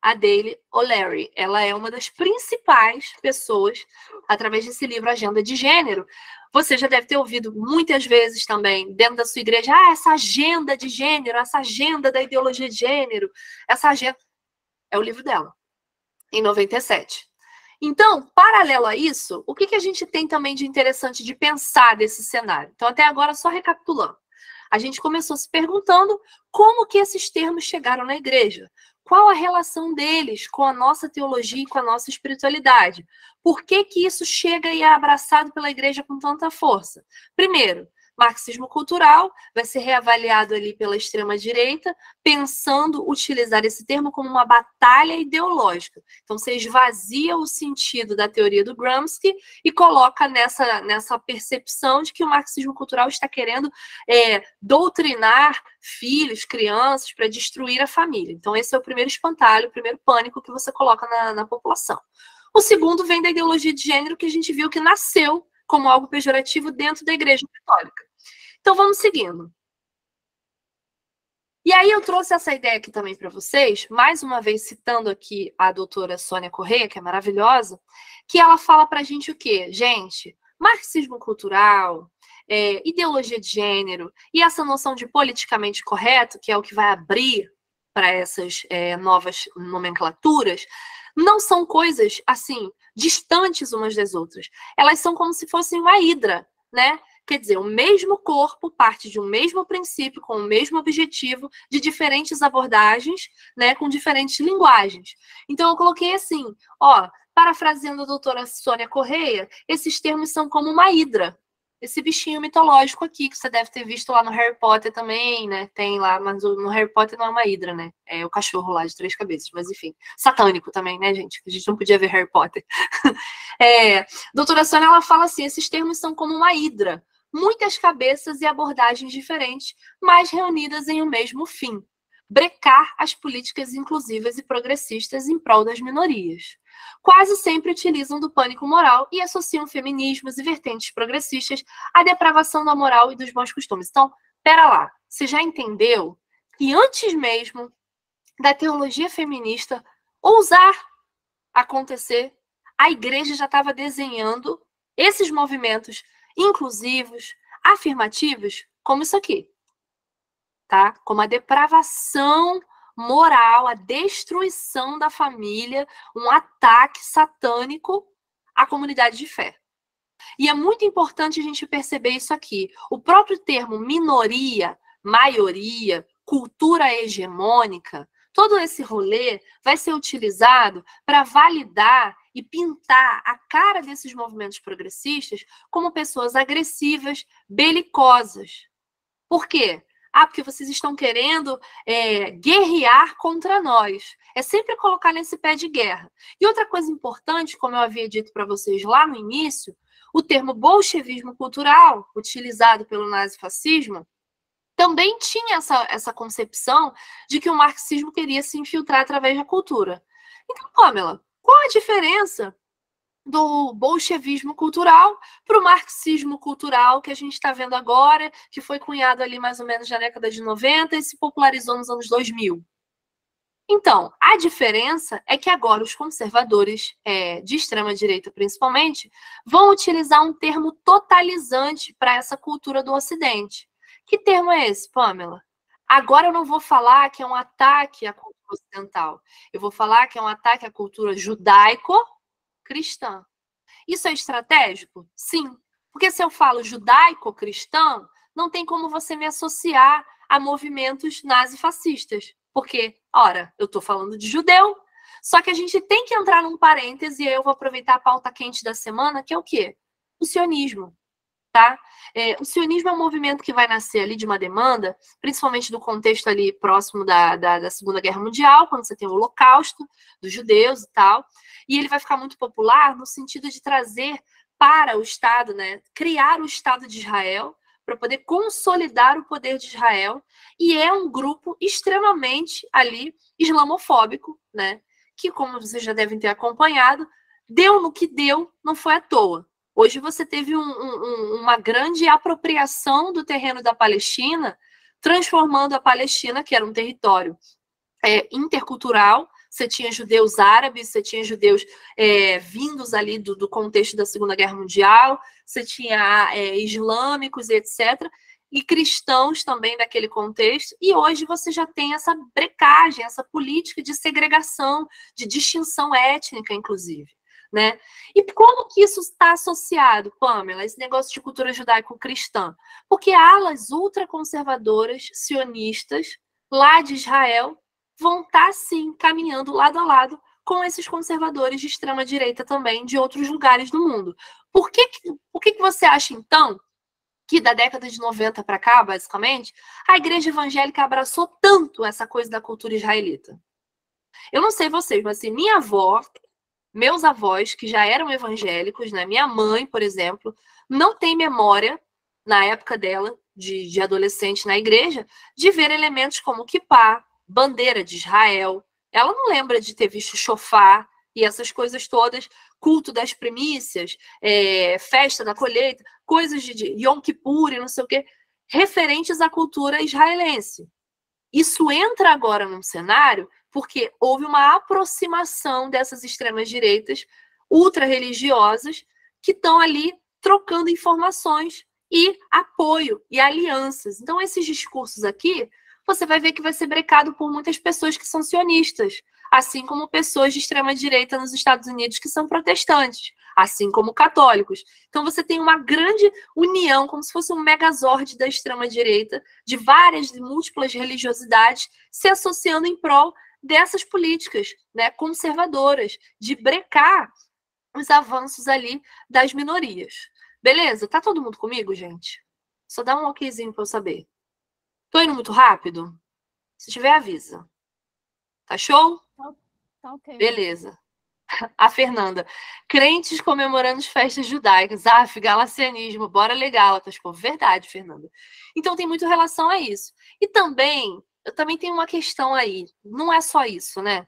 a Dale O'Leary. Ela é uma das principais pessoas, através desse livro Agenda de Gênero. Você já deve ter ouvido muitas vezes também, dentro da sua igreja, essa agenda de gênero, essa agenda da ideologia de gênero, essa agenda... É o livro dela, em 97. Então, paralelo a isso, o que a gente tem também de interessante de pensar desse cenário? Então, até agora, só recapitulando. A gente começou se perguntando como que esses termos chegaram na igreja. Qual a relação deles com a nossa teologia e com a nossa espiritualidade? Por que isso chega e é abraçado pela igreja com tanta força? Primeiro, marxismo cultural vai ser reavaliado ali pela extrema-direita, pensando utilizar esse termo como uma batalha ideológica. Então, você esvazia o sentido da teoria do Gramsci e coloca nessa percepção de que o marxismo cultural está querendo doutrinar filhos, crianças, para destruir a família. Então, esse é o primeiro espantalho, o primeiro pânico que você coloca na população. O segundo vem da ideologia de gênero, que a gente viu que nasceu como algo pejorativo dentro da Igreja Católica. Então, vamos seguindo. E aí eu trouxe essa ideia aqui também para vocês, mais uma vez citando aqui a doutora Sônia Correia, que é maravilhosa, que ela fala para a gente o quê? Gente, marxismo cultural, ideologia de gênero e essa noção de politicamente correto, que é o que vai abrir para essas novas nomenclaturas, não são coisas, assim, distantes umas das outras. Elas são como se fossem uma hidra, né? Quer dizer, o mesmo corpo parte de um mesmo princípio, com o mesmo objetivo, de diferentes abordagens, né, com diferentes linguagens. Então, eu coloquei assim, ó, parafraseando a doutora Sônia Correia, esses termos são como uma hidra, esse bichinho mitológico aqui, que você deve ter visto lá no Harry Potter também, né, tem lá, mas no Harry Potter não é uma hidra, né, é o cachorro lá de 3 cabeças, mas enfim, satânico também, né, gente, a gente não podia ver Harry Potter. Doutora Sônia, ela fala assim, esses termos são como uma hidra, muitas cabeças e abordagens diferentes, mas reunidas em um mesmo fim: brecar as políticas inclusivas e progressistas em prol das minorias. Quase sempre utilizam do pânico moral e associam feminismos e vertentes progressistas à depravação da moral e dos bons costumes. Então, pera lá, você já entendeu que antes mesmo da teologia feminista ousar acontecer, a igreja já estava desenhando esses movimentos inclusivos, afirmativos, como isso aqui, tá? Como a depravação moral, a destruição da família, um ataque satânico à comunidade de fé. E é muito importante a gente perceber isso aqui. O próprio termo minoria, maioria, cultura hegemônica, todo esse rolê vai ser utilizado para validar e pintar a cara desses movimentos progressistas como pessoas agressivas, belicosas. Por quê? Porque vocês estão querendo guerrear contra nós. É sempre colocar nesse pé de guerra. E outra coisa importante, como eu havia dito para vocês lá no início, o termo bolchevismo cultural, utilizado pelo nazifascismo, também tinha essa concepção de que o marxismo queria se infiltrar através da cultura. Então, Pamela, qual a diferença do bolchevismo cultural para o marxismo cultural que a gente está vendo agora, que foi cunhado ali mais ou menos na década de 90 e se popularizou nos anos 2000? Então, a diferença é que agora os conservadores, de extrema-direita principalmente, vão utilizar um termo totalizante para essa cultura do Ocidente. Que termo é esse, Pamela? Agora eu não vou falar que é um ataque à cultura ocidental. Eu vou falar que é um ataque à cultura judaico-cristã. Isso é estratégico? Sim. Porque se eu falo judaico-cristão, não tem como você me associar a movimentos nazifascistas. Porque, ora, eu estou falando de judeu, só que a gente tem que entrar num parêntese, e eu vou aproveitar a pauta quente da semana, que é o quê? O sionismo. Tá? O sionismo é um movimento que vai nascer ali de uma demanda, principalmente do contexto ali próximo da Segunda Guerra Mundial, quando você tem o Holocausto dos judeus e tal, e ele vai ficar muito popular no sentido de trazer para o Estado, né, criar o Estado de Israel, para poder consolidar o poder de Israel, e é um grupo extremamente ali islamofóbico, né, que, como vocês já devem ter acompanhado, deu no que deu, não foi à toa. Hoje você teve uma grande apropriação do terreno da Palestina, transformando a Palestina, que era um território intercultural. Você tinha judeus árabes, você tinha judeus vindos ali do contexto da Segunda Guerra Mundial, você tinha islâmicos, etc., e cristãos também daquele contexto, e hoje você já tem essa brecagem, essa política de segregação, de distinção étnica, inclusive. Né? E como que isso está associado, Pamela, esse negócio de cultura judaico-cristã? Porque alas ultraconservadoras, sionistas, lá de Israel, vão estar, sim, caminhando lado a lado com esses conservadores de extrema-direita também, de outros lugares do mundo. Por que você acha, então, que da década de 90 para cá, basicamente, a igreja evangélica abraçou tanto essa coisa da cultura israelita? Eu não sei vocês, mas assim, minha avó, meus avós, que já eram evangélicos, né? Minha mãe, por exemplo, não tem memória, na época dela, de adolescente na igreja, de ver elementos como quipá, bandeira de Israel. Ela não lembra de ter visto chofar e essas coisas todas, culto das primícias, festa da colheita, coisas de Yom Kippur e não sei o quê, referentes à cultura israelense. Isso entra agora num cenário porque houve uma aproximação dessas extremas-direitas ultra-religiosas que estão ali trocando informações e apoio e alianças. Então, esses discursos aqui, você vai ver que vai ser brecado por muitas pessoas que são sionistas, assim como pessoas de extrema-direita nos Estados Unidos que são protestantes, assim como católicos. Então, você tem uma grande união, como se fosse um megazord da extrema-direita, de várias, de múltiplas religiosidades, se associando em prol dessas políticas, né, conservadoras, de brecar os avanços ali das minorias. Beleza? Tá todo mundo comigo, gente? Só dá um okzinho para eu saber. Tô indo muito rápido? Se tiver, avisa. Tá show? Tá ok. Beleza. A Fernanda. Crentes comemorando as festas judaicas. Galacianismo. Bora legal. Verdade, Fernanda. Então tem muito relação a isso. E também, eu também tenho uma questão aí. Não é só isso, né?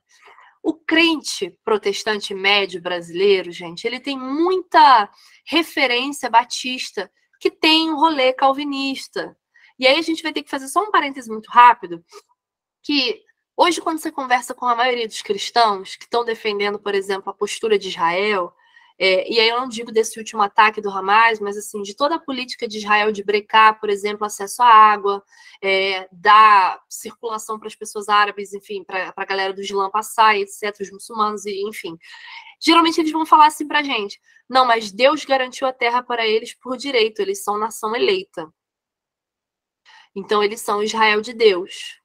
O crente protestante médio brasileiro, gente, ele tem muita referência batista que tem um rolê calvinista. E aí a gente vai ter que fazer só um parêntese muito rápido, que hoje, quando você conversa com a maioria dos cristãos que estão defendendo, por exemplo, a postura de Israel, e aí eu não digo desse último ataque do Hamas, mas assim, de toda a política de Israel de brecar, por exemplo, acesso à água, dar circulação para as pessoas árabes, enfim, para a galera do Islã passar, etc., os muçulmanos, enfim. Geralmente eles vão falar assim para a gente, não, mas Deus garantiu a terra para eles por direito, eles são nação eleita. Então, eles são Israel de Deus.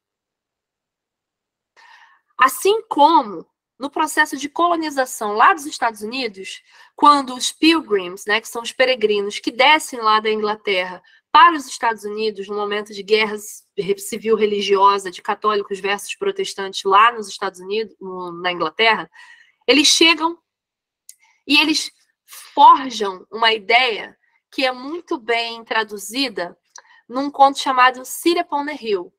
Assim como no processo de colonização lá dos Estados Unidos, quando os pilgrims, né, que são os peregrinos que descem lá da Inglaterra para os Estados Unidos, no momento de guerra civil religiosa de católicos versus protestantes lá nos Estados Unidos, na Inglaterra, eles chegam e eles forjam uma ideia que é muito bem traduzida num conto chamado City Upon the Hill,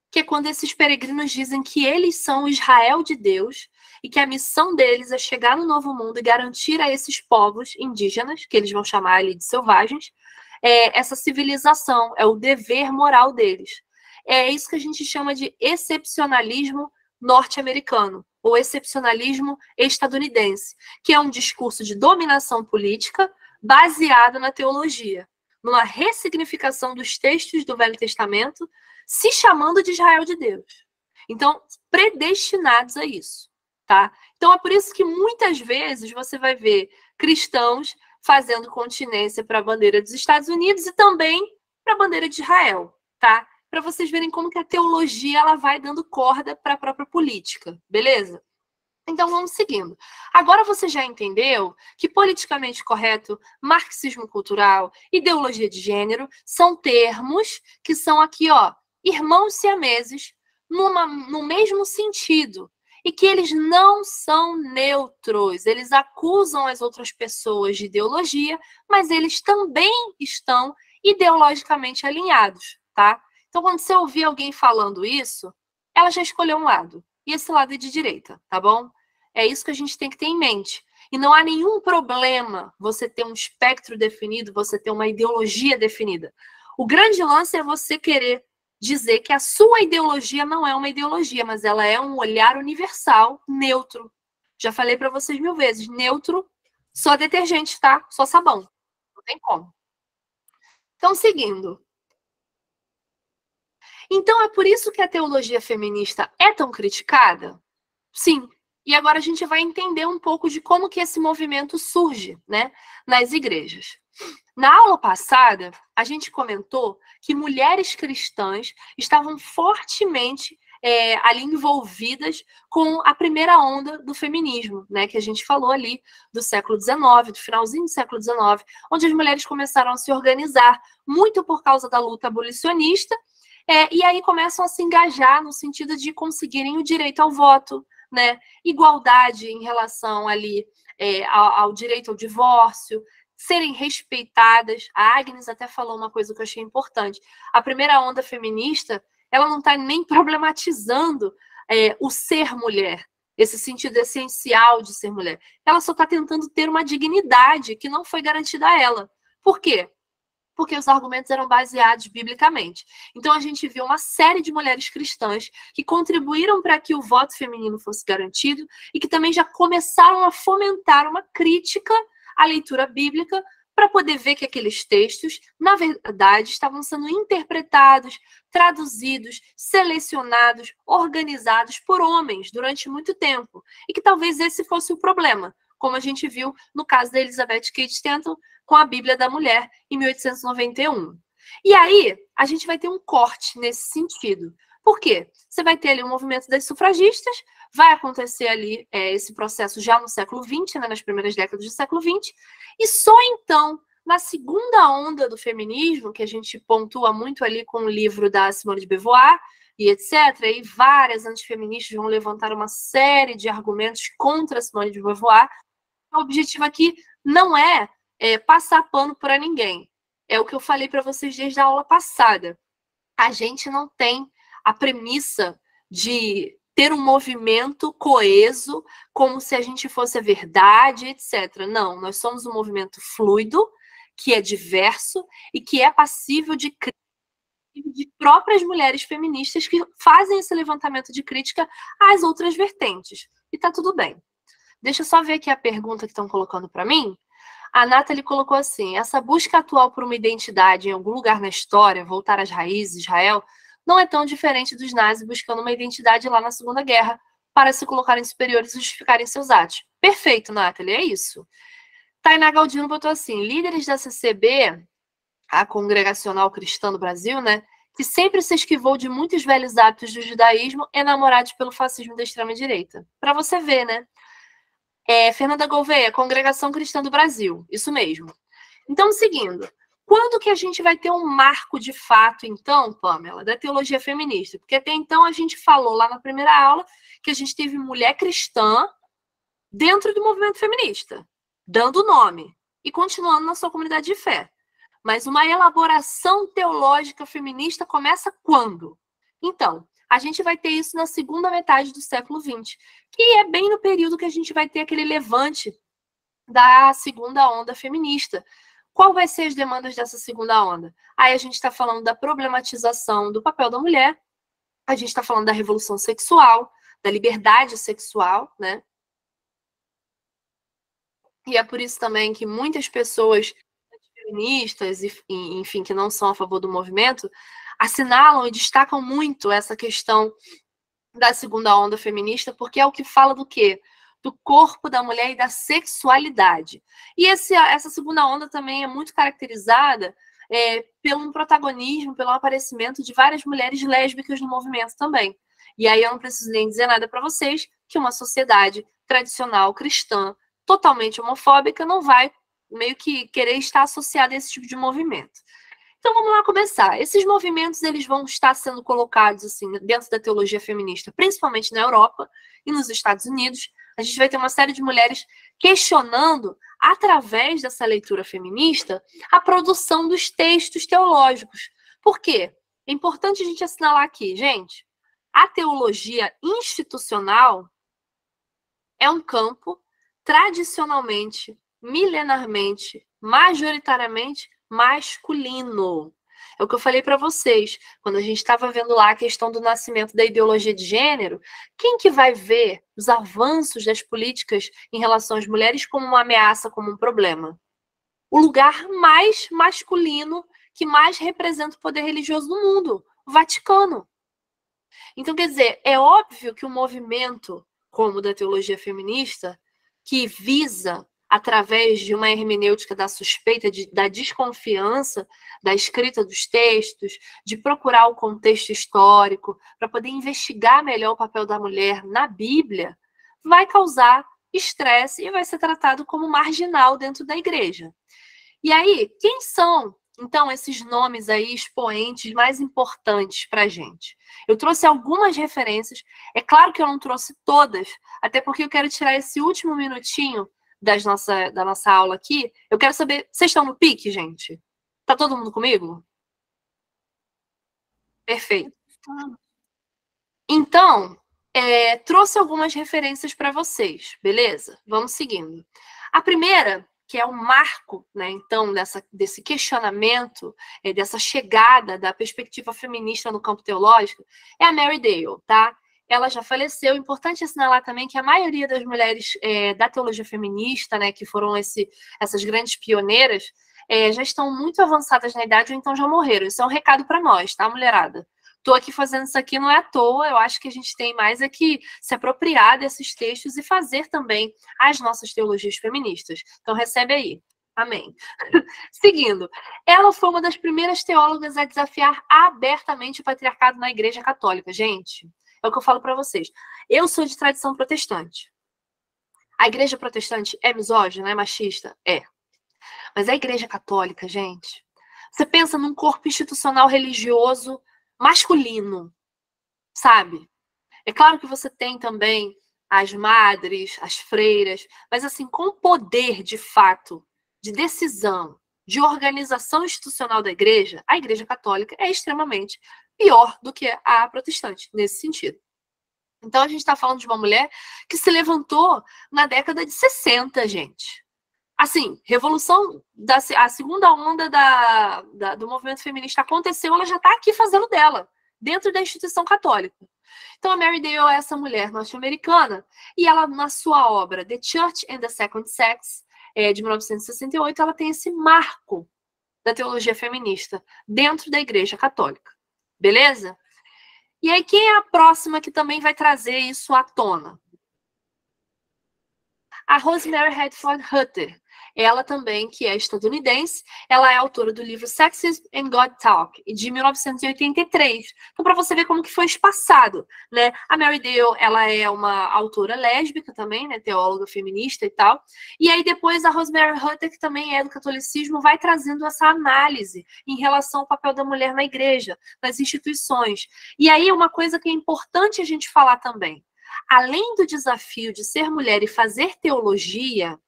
que é quando esses peregrinos dizem que eles são o Israel de Deus e que a missão deles é chegar no Novo Mundo e garantir a esses povos indígenas, que eles vão chamar ali de selvagens, essa civilização, é o dever moral deles. É isso que a gente chama de excepcionalismo norte-americano, ou excepcionalismo estadunidense, que é um discurso de dominação política baseado na teologia, numa ressignificação dos textos do Velho Testamento, se chamando de Israel de Deus. Então, predestinados a isso, tá? Então, é por isso que muitas vezes você vai ver cristãos fazendo continência para a bandeira dos Estados Unidos e também para a bandeira de Israel, tá? Para vocês verem como que a teologia ela vai dando corda para a própria política, beleza? Então, vamos seguindo. Agora você já entendeu que politicamente correto, marxismo cultural, ideologia de gênero são termos que são aqui, ó, irmãos siameses no mesmo sentido e que eles não são neutros. Eles acusam as outras pessoas de ideologia, mas eles também estão ideologicamente alinhados, tá? Então, quando você ouvir alguém falando isso, ela já escolheu um lado. E esse lado é de direita, tá bom? É isso que a gente tem que ter em mente. E não há nenhum problema você ter um espectro definido, você ter uma ideologia definida. O grande lance é você querer dizer que a sua ideologia não é uma ideologia, mas ela é um olhar universal, neutro. Já falei para vocês 1000 vezes, neutro, só detergente, tá? Só sabão. Não tem como. Então, seguindo. Então, é por isso que a teologia feminista é tão criticada? Sim. E agora a gente vai entender um pouco de como que esse movimento surge, né, nas igrejas. Na aula passada, a gente comentou que mulheres cristãs estavam fortemente ali envolvidas com a primeira onda do feminismo, né, que a gente falou ali do século XIX, do finalzinho do século XIX, onde as mulheres começaram a se organizar, muito por causa da luta abolicionista, e aí começam a se engajar no sentido de conseguirem o direito ao voto, né, igualdade em relação ali ao direito ao divórcio, serem respeitadas. A Agnes até falou uma coisa que eu achei importante. A primeira onda feminista, ela não está nem problematizando o ser mulher, esse sentido essencial de ser mulher. Ela só está tentando ter uma dignidade que não foi garantida a ela. Por quê? Porque os argumentos eram baseados biblicamente. Então, a gente viu uma série de mulheres cristãs que contribuíram para que o voto feminino fosse garantido e que também já começaram a fomentar uma crítica à leitura bíblica para poder ver que aqueles textos, na verdade, estavam sendo interpretados, traduzidos, selecionados, organizados por homens durante muito tempo. E que talvez esse fosse o problema, como a gente viu no caso da Elizabeth Cady Stanton com a Bíblia da Mulher, em 1891. E aí, a gente vai ter um corte nesse sentido. Por quê? Você vai ter ali o movimento das sufragistas, vai acontecer ali esse processo já no século XX, né, nas primeiras décadas do século XX, e só então, na segunda onda do feminismo, que a gente pontua muito ali com o livro da Simone de Beauvoir, e etc., e várias antifeministas vão levantar uma série de argumentos contra a Simone de Beauvoir. O objetivo aqui não é passar pano para ninguém. É o que eu falei para vocês desde a aula passada. A gente não tem a premissa de ter um movimento coeso, como se a gente fosse a verdade, etc. Não, nós somos um movimento fluido, que é diverso e que é passível de crítica de próprias mulheres feministas que fazem esse levantamento de crítica às outras vertentes. E tá tudo bem. Deixa eu só ver aqui a pergunta que estão colocando para mim. A Nathalie colocou assim: essa busca atual por uma identidade em algum lugar na história, voltar às raízes, Israel, não é tão diferente dos nazis buscando uma identidade lá na Segunda Guerra para se colocarem superiores e justificarem seus atos. Perfeito, Nathalie, é isso. Tainá Galdino botou assim: líderes da CCB, a Congregacional Cristã do Brasil, né, que sempre se esquivou de muitos velhos hábitos do judaísmo, enamorados pelo fascismo da extrema-direita. Para você ver, né? Fernanda Gouveia, Congregação Cristã do Brasil. Isso mesmo. Então, seguindo. Quando que a gente vai ter um marco de fato, então, Pamela, da teologia feminista? Porque até então a gente falou lá na primeira aula que a gente teve mulher cristã dentro do movimento feminista, dando nome e continuando na sua comunidade de fé. Mas uma elaboração teológica feminista começa quando? Então, a gente vai ter isso na segunda metade do século XX, que é bem no período que a gente vai ter aquele levante da segunda onda feminista. Qual vai ser as demandas dessa segunda onda? Aí a gente está falando da problematização do papel da mulher, a gente está falando da revolução sexual, da liberdade sexual, né? E é por isso também que muitas pessoas feministas, enfim, que não são a favor do movimento, assinalam e destacam muito essa questão da segunda onda feminista, porque é o que fala do quê? Do corpo da mulher e da sexualidade. E essa segunda onda também é muito caracterizada pelo protagonismo, pelo aparecimento de várias mulheres lésbicas no movimento também. E aí eu não preciso nem dizer nada para vocês que uma sociedade tradicional cristã, totalmente homofóbica, não vai meio que querer estar associada a esse tipo de movimento. Então vamos lá começar. Esses movimentos eles vão estar sendo colocados assim dentro da teologia feminista, principalmente na Europa e nos Estados Unidos. A gente vai ter uma série de mulheres questionando, através dessa leitura feminista, a produção dos textos teológicos. Por quê? É importante a gente assinalar aqui, gente, a teologia institucional é um campo tradicionalmente, milenarmente, majoritariamente masculino. É o que eu falei para vocês, quando a gente estava vendo lá a questão do nascimento da ideologia de gênero, quem que vai ver os avanços das políticas em relação às mulheres como uma ameaça, como um problema? O lugar mais masculino que mais representa o poder religioso do mundo, o Vaticano. Então, quer dizer, é óbvio que um movimento como o da teologia feminista, que visa, através de uma hermenêutica da suspeita, da desconfiança da escrita dos textos, de procurar o contexto histórico, para poder investigar melhor o papel da mulher na Bíblia, vai causar estresse e vai ser tratado como marginal dentro da igreja. E aí, quem são, então, esses nomes aí, expoentes mais importantes para a gente? Eu trouxe algumas referências, é claro que eu não trouxe todas, até porque eu quero tirar esse último minutinho da nossa aula aqui. Eu quero saber, vocês estão no pique, gente? Tá todo mundo comigo? Perfeito. Então, trouxe algumas referências para vocês, beleza? Vamos seguindo. A primeira, que é o marco, né, então, desse questionamento, dessa chegada da perspectiva feminista no campo teológico, é a Mary Dale, tá? Ela já faleceu. Importante assinalar também que a maioria das mulheres da teologia feminista, né, que foram essas grandes pioneiras, já estão muito avançadas na idade ou então já morreram. Isso é um recado para nós, tá, mulherada? Estou aqui fazendo isso aqui não é à toa, eu acho que a gente tem mais é que se apropriar desses textos e fazer também as nossas teologias feministas. Então recebe aí. Amém. Seguindo, ela foi uma das primeiras teólogas a desafiar abertamente o patriarcado na Igreja Católica. Gente, é o que eu falo para vocês. Eu sou de tradição protestante. A Igreja Protestante é misógina, é machista? É. Mas a Igreja Católica, gente, você pensa num corpo institucional religioso masculino, sabe? É claro que você tem também as madres, as freiras, mas assim, com poder de fato, de decisão, de organização institucional da igreja, a Igreja Católica é extremamente pior do que a protestante, nesse sentido. Então, a gente está falando de uma mulher que se levantou na década de 60, gente. Assim, a segunda onda do movimento feminista aconteceu, ela já está aqui fazendo dela, dentro da instituição católica. Então, a Mary Dale é essa mulher norte-americana, e ela, na sua obra The Church and the Second Sex, de 1968, ela tem esse marco da teologia feminista dentro da Igreja Católica. Beleza? E aí, quem é a próxima que também vai trazer isso à tona? A Rosemary Redford Hutter. Ela também, que é estadunidense, ela é autora do livro Sexism and God Talk, de 1983. Então, para você ver como que foi espaçado, né? A Mary Dale, ela é uma autora lésbica também, né? Teóloga feminista e tal. E aí, depois, a Rosemary Hutter, que também é do catolicismo, vai trazendo essa análise em relação ao papel da mulher na igreja, nas instituições. E aí, uma coisa que é importante a gente falar também. Além do desafio de ser mulher e fazer teologia,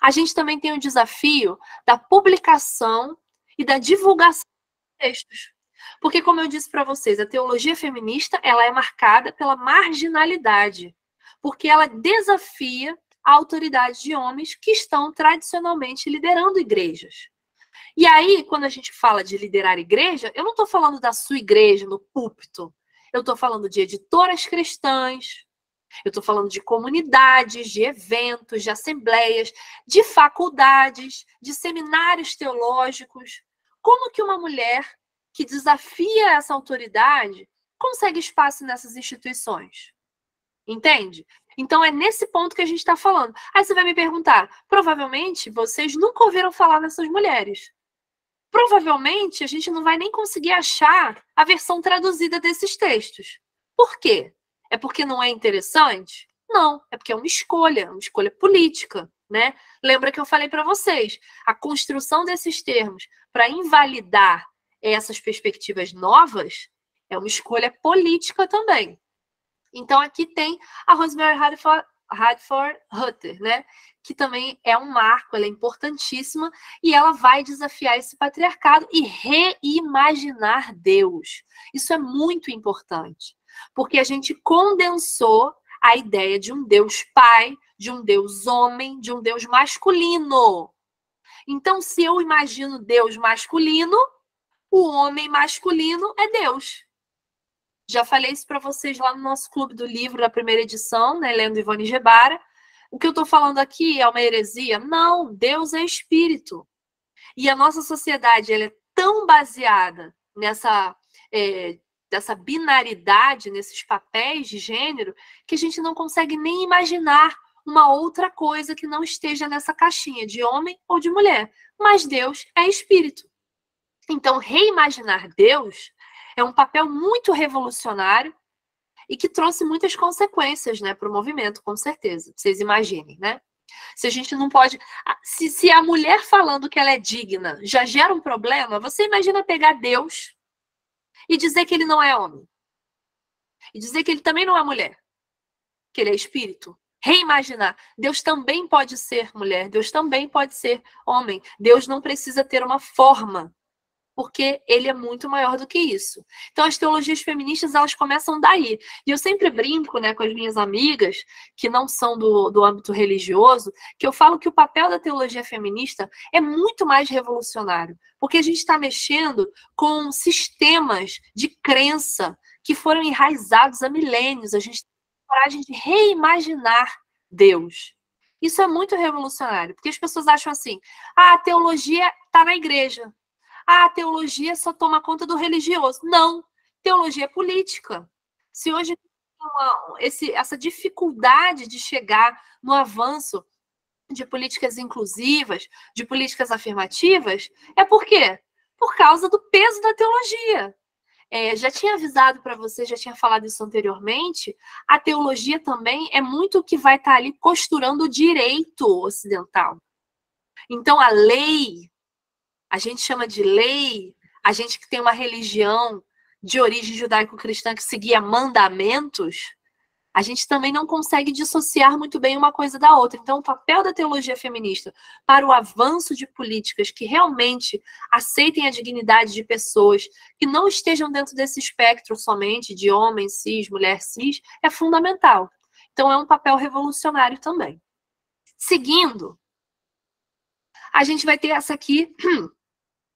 a gente também tem o desafio da publicação e da divulgação de textos. Porque, como eu disse para vocês, a teologia feminista ela é marcada pela marginalidade, porque ela desafia a autoridade de homens que estão tradicionalmente liderando igrejas. E aí, quando a gente fala de liderar igreja, eu não estou falando da sua igreja no púlpito. Eu estou falando de editoras cristãs, eu estou falando de comunidades, de eventos, de assembleias, de faculdades, de seminários teológicos. Como que uma mulher que desafia essa autoridade consegue espaço nessas instituições? Entende? Então é nesse ponto que a gente está falando. Aí você vai me perguntar, provavelmente vocês nunca ouviram falar nessas mulheres. Provavelmente a gente não vai nem conseguir achar a versão traduzida desses textos. Por quê? É porque não é interessante? Não, é porque é uma escolha política, né? Lembra que eu falei para vocês, a construção desses termos para invalidar essas perspectivas novas é uma escolha política também. Então aqui tem a Rosemary Redford Hutter, né? Que também é um marco, ela é importantíssima e ela vai desafiar esse patriarcado e reimaginar Deus. Isso é muito importante, porque a gente condensou a ideia de um Deus Pai, de um Deus homem, de um Deus masculino. Então, se eu imagino Deus masculino, o homem masculino é Deus. Já falei isso para vocês lá no nosso clube do livro, da primeira edição, né, lendo Ivone Gebara. O que eu estou falando aqui é uma heresia? Não, Deus é espírito. E a nossa sociedade ela é tão baseada dessa binaridade, nesses papéis de gênero, que a gente não consegue nem imaginar uma outra coisa que não esteja nessa caixinha de homem ou de mulher. Mas Deus é espírito. Então, reimaginar Deus é um papel muito revolucionário e que trouxe muitas consequências, né, para o movimento, com certeza. Vocês imaginem, né? Se a gente não pode... Se a mulher falando que ela é digna já gera um problema, você imagina pegar Deus e dizer que ele não é homem. E dizer que ele também não é mulher. Que ele é espírito. Reimaginar. Deus também pode ser mulher. Deus também pode ser homem. Deus não precisa ter uma forma. Porque ele é muito maior do que isso. Então, as teologias feministas, elas começam daí. E eu sempre brinco, né, com as minhas amigas, que não são do âmbito religioso, que eu falo que o papel da teologia feminista é muito mais revolucionário. Porque a gente está mexendo com sistemas de crença que foram enraizados há milênios. A gente tem coragem de reimaginar Deus. Isso é muito revolucionário. Porque as pessoas acham assim, a teologia está na igreja. A teologia só toma conta do religioso. Não, teologia é política. Se hoje essa dificuldade de chegar no avanço de políticas inclusivas, de políticas afirmativas, é por quê? Por causa do peso da teologia. Já tinha avisado para você, já tinha falado isso anteriormente, a teologia também é muito o que vai estar ali costurando o direito ocidental. Então, a lei... A gente chama de lei, a gente que tem uma religião de origem judaico-cristã que seguia mandamentos, a gente também não consegue dissociar muito bem uma coisa da outra. Então, o papel da teologia feminista para o avanço de políticas que realmente aceitem a dignidade de pessoas que não estejam dentro desse espectro somente de homem cis, mulher cis, é fundamental. Então, é um papel revolucionário também. Seguindo, a gente vai ter essa aqui,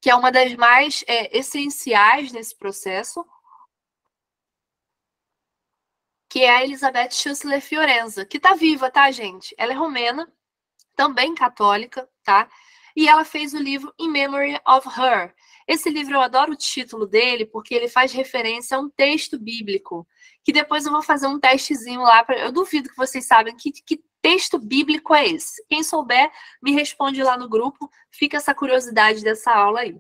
que é uma das mais essenciais nesse processo, que é a Elizabeth Schussler Fiorenza, que está viva, tá, gente? Ela é romena, também católica, tá? E ela fez o livro In Memory of Her. Esse livro, eu adoro o título dele, porque ele faz referência a um texto bíblico, que depois eu vou fazer um testezinho lá. Eu duvido que vocês sabem que texto bíblico é esse. Quem souber, me responde lá no grupo. Fica essa curiosidade dessa aula aí.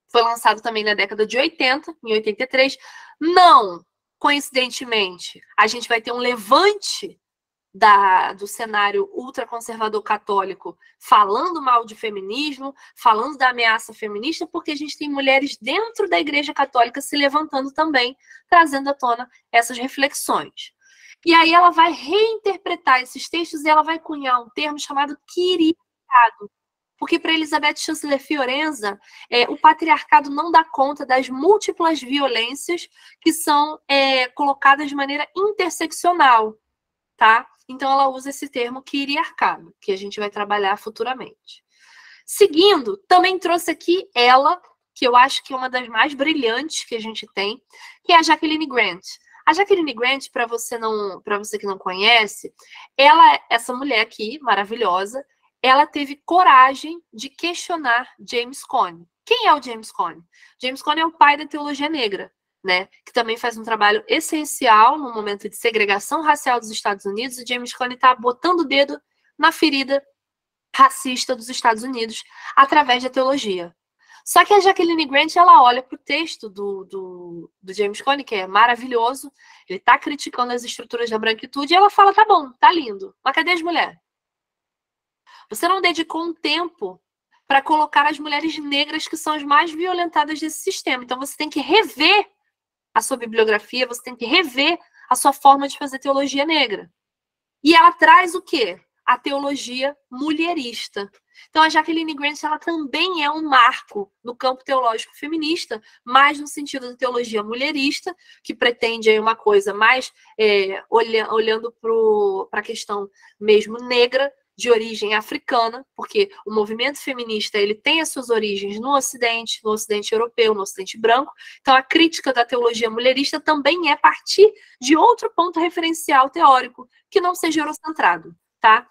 Foi lançado também na década de 80, em 83. Não, coincidentemente, a gente vai ter um levante do cenário ultraconservador católico falando mal de feminismo, falando da ameaça feminista, porque a gente tem mulheres dentro da Igreja Católica se levantando também, trazendo à tona essas reflexões. E aí ela vai reinterpretar esses textos e ela vai cunhar um termo chamado quiriarcado. Porque para Elizabeth Schussler Fiorenza, o patriarcado não dá conta das múltiplas violências que são colocadas de maneira interseccional, tá? Então ela usa esse termo quiriarcado, que a gente vai trabalhar futuramente. Seguindo, também trouxe aqui ela, que eu acho que é uma das mais brilhantes que a gente tem, que é a Jacqueline Grant. A Jacqueline Grant, para você que não conhece, essa mulher aqui, maravilhosa, ela teve coragem de questionar James Cone. Quem é o James Cone? James Cone é o pai da teologia negra, né? Que também faz um trabalho essencial no momento de segregação racial dos Estados Unidos. E James Cone está botando o dedo na ferida racista dos Estados Unidos através da teologia. Só que a Jacqueline Grant, ela olha para o texto do James Cone, que é maravilhoso, ele está criticando as estruturas da branquitude, e ela fala, tá bom, tá lindo, mas cadê as mulheres? Você não dedicou um tempo para colocar as mulheres negras que são as mais violentadas desse sistema. Então você tem que rever a sua bibliografia, você tem que rever a sua forma de fazer teologia negra. E ela traz o quê? a teologia mulherista. Então, a Jacqueline Grant, ela também é um marco no campo teológico feminista, mais no sentido da teologia mulherista, que pretende aí uma coisa mais olhando para a questão mesmo negra, de origem africana, porque o movimento feminista ele tem as suas origens no Ocidente europeu, no Ocidente branco. Então, a crítica da teologia mulherista também é partir de outro ponto referencial teórico, que não seja eurocentrado, tá?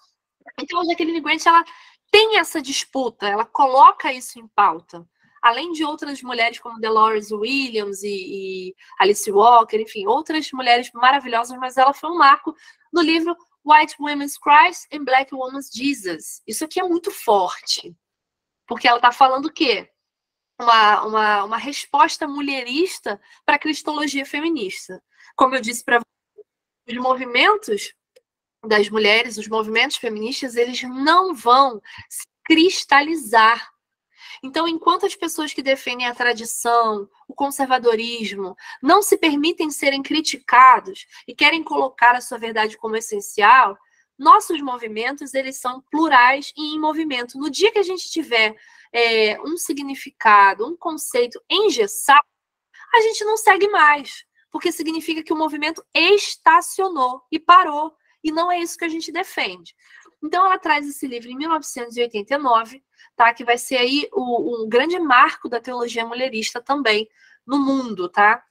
Então, a Jacqueline Grant, ela tem essa disputa, ela coloca isso em pauta. Além de outras mulheres como Dolores Williams e Alice Walker, enfim, outras mulheres maravilhosas, mas ela foi um marco no livro White Women's Christ and Black Women's Jesus. Isso aqui é muito forte, porque ela está falando o quê? Uma resposta mulherista para a cristologia feminista. Como eu disse para vocês, os movimentos das mulheres, os movimentos feministas, eles não vão se cristalizar. Então, enquanto as pessoas que defendem a tradição, o conservadorismo, não se permitem serem criticados e querem colocar a sua verdade como essencial, nossos movimentos, eles são plurais e em movimento. No dia que a gente tiver um significado, um conceito engessado, a gente não segue mais, porque significa que o movimento estacionou e parou, e não é isso que a gente defende. Então, ela traz esse livro em 1989, tá? Que vai ser aí um grande marco da teologia mulherista também no mundo, tá?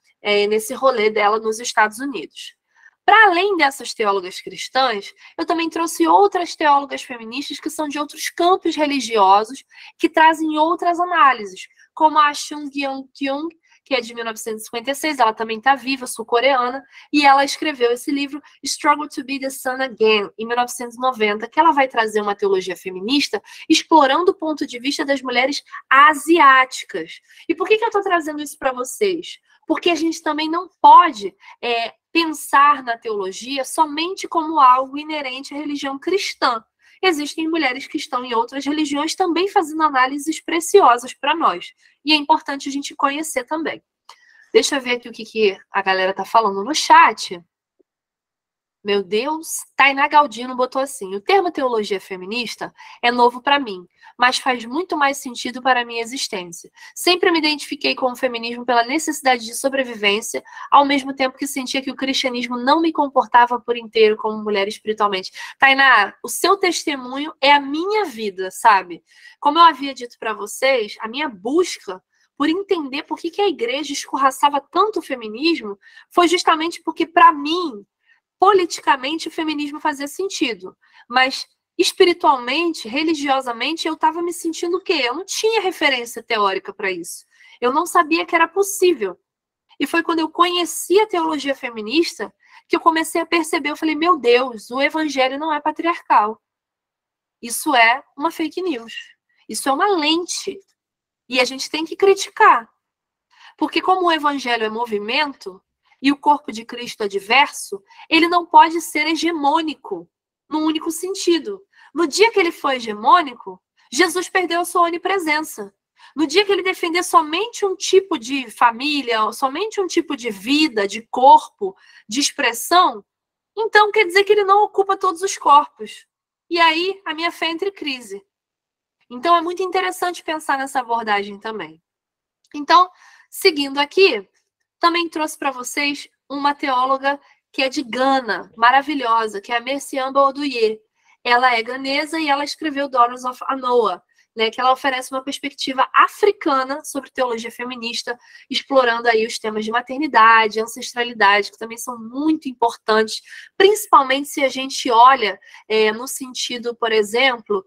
Nesse rolê dela nos Estados Unidos. Para além dessas teólogas cristãs, eu também trouxe outras teólogas feministas que são de outros campos religiosos, que trazem outras análises, como a Chung Kyung, que é de 1956, ela também está viva, sul-coreana, e ela escreveu esse livro, Struggle to be the Sun Again, em 1990, que ela vai trazer uma teologia feminista explorando o ponto de vista das mulheres asiáticas. E por que eu estou trazendo isso para vocês? Porque a gente também não pode pensar na teologia somente como algo inerente à religião cristã. Existem mulheres que estão em outras religiões também fazendo análises preciosas para nós. E é importante a gente conhecer também. Deixa eu ver aqui o que a galera tá falando no chat. Meu Deus, Tainá Galdino botou assim: o termo teologia feminista é novo para mim, mas faz muito mais sentido para a minha existência. Sempre me identifiquei com o feminismo pela necessidade de sobrevivência, ao mesmo tempo que sentia que o cristianismo não me comportava por inteiro como mulher espiritualmente. Tainá, o seu testemunho é a minha vida, sabe? Como eu havia dito para vocês, a minha busca por entender por que a igreja escorraçava tanto o feminismo foi justamente porque, para mim, politicamente, o feminismo fazia sentido, mas espiritualmente, religiosamente, eu estava me sentindo o quê? Eu não tinha referência teórica para isso. Eu não sabia que era possível. E foi quando eu conheci a teologia feminista que eu comecei a perceber, eu falei, meu Deus, o evangelho não é patriarcal. Isso é uma fake news. Isso é uma lente. E a gente tem que criticar. Porque como o evangelho é movimento, e o corpo de Cristo é diverso, ele não pode ser hegemônico num único sentido. No dia que ele foi hegemônico, Jesus perdeu a sua onipresença. No dia que ele defender somente um tipo de família, somente um tipo de vida, de corpo, de expressão, então quer dizer que ele não ocupa todos os corpos. E aí a minha fé entra em crise. Então é muito interessante pensar nessa abordagem também. Então, seguindo aqui, também trouxe para vocês uma teóloga que é de Gana, maravilhosa, que é a Mercy Amba Oduye. Ela é ganesa e ela escreveu Daughters of Anoa, né, que ela oferece uma perspectiva africana sobre teologia feminista, explorando aí os temas de maternidade, ancestralidade, que também são muito importantes, principalmente se a gente olha no sentido, por exemplo,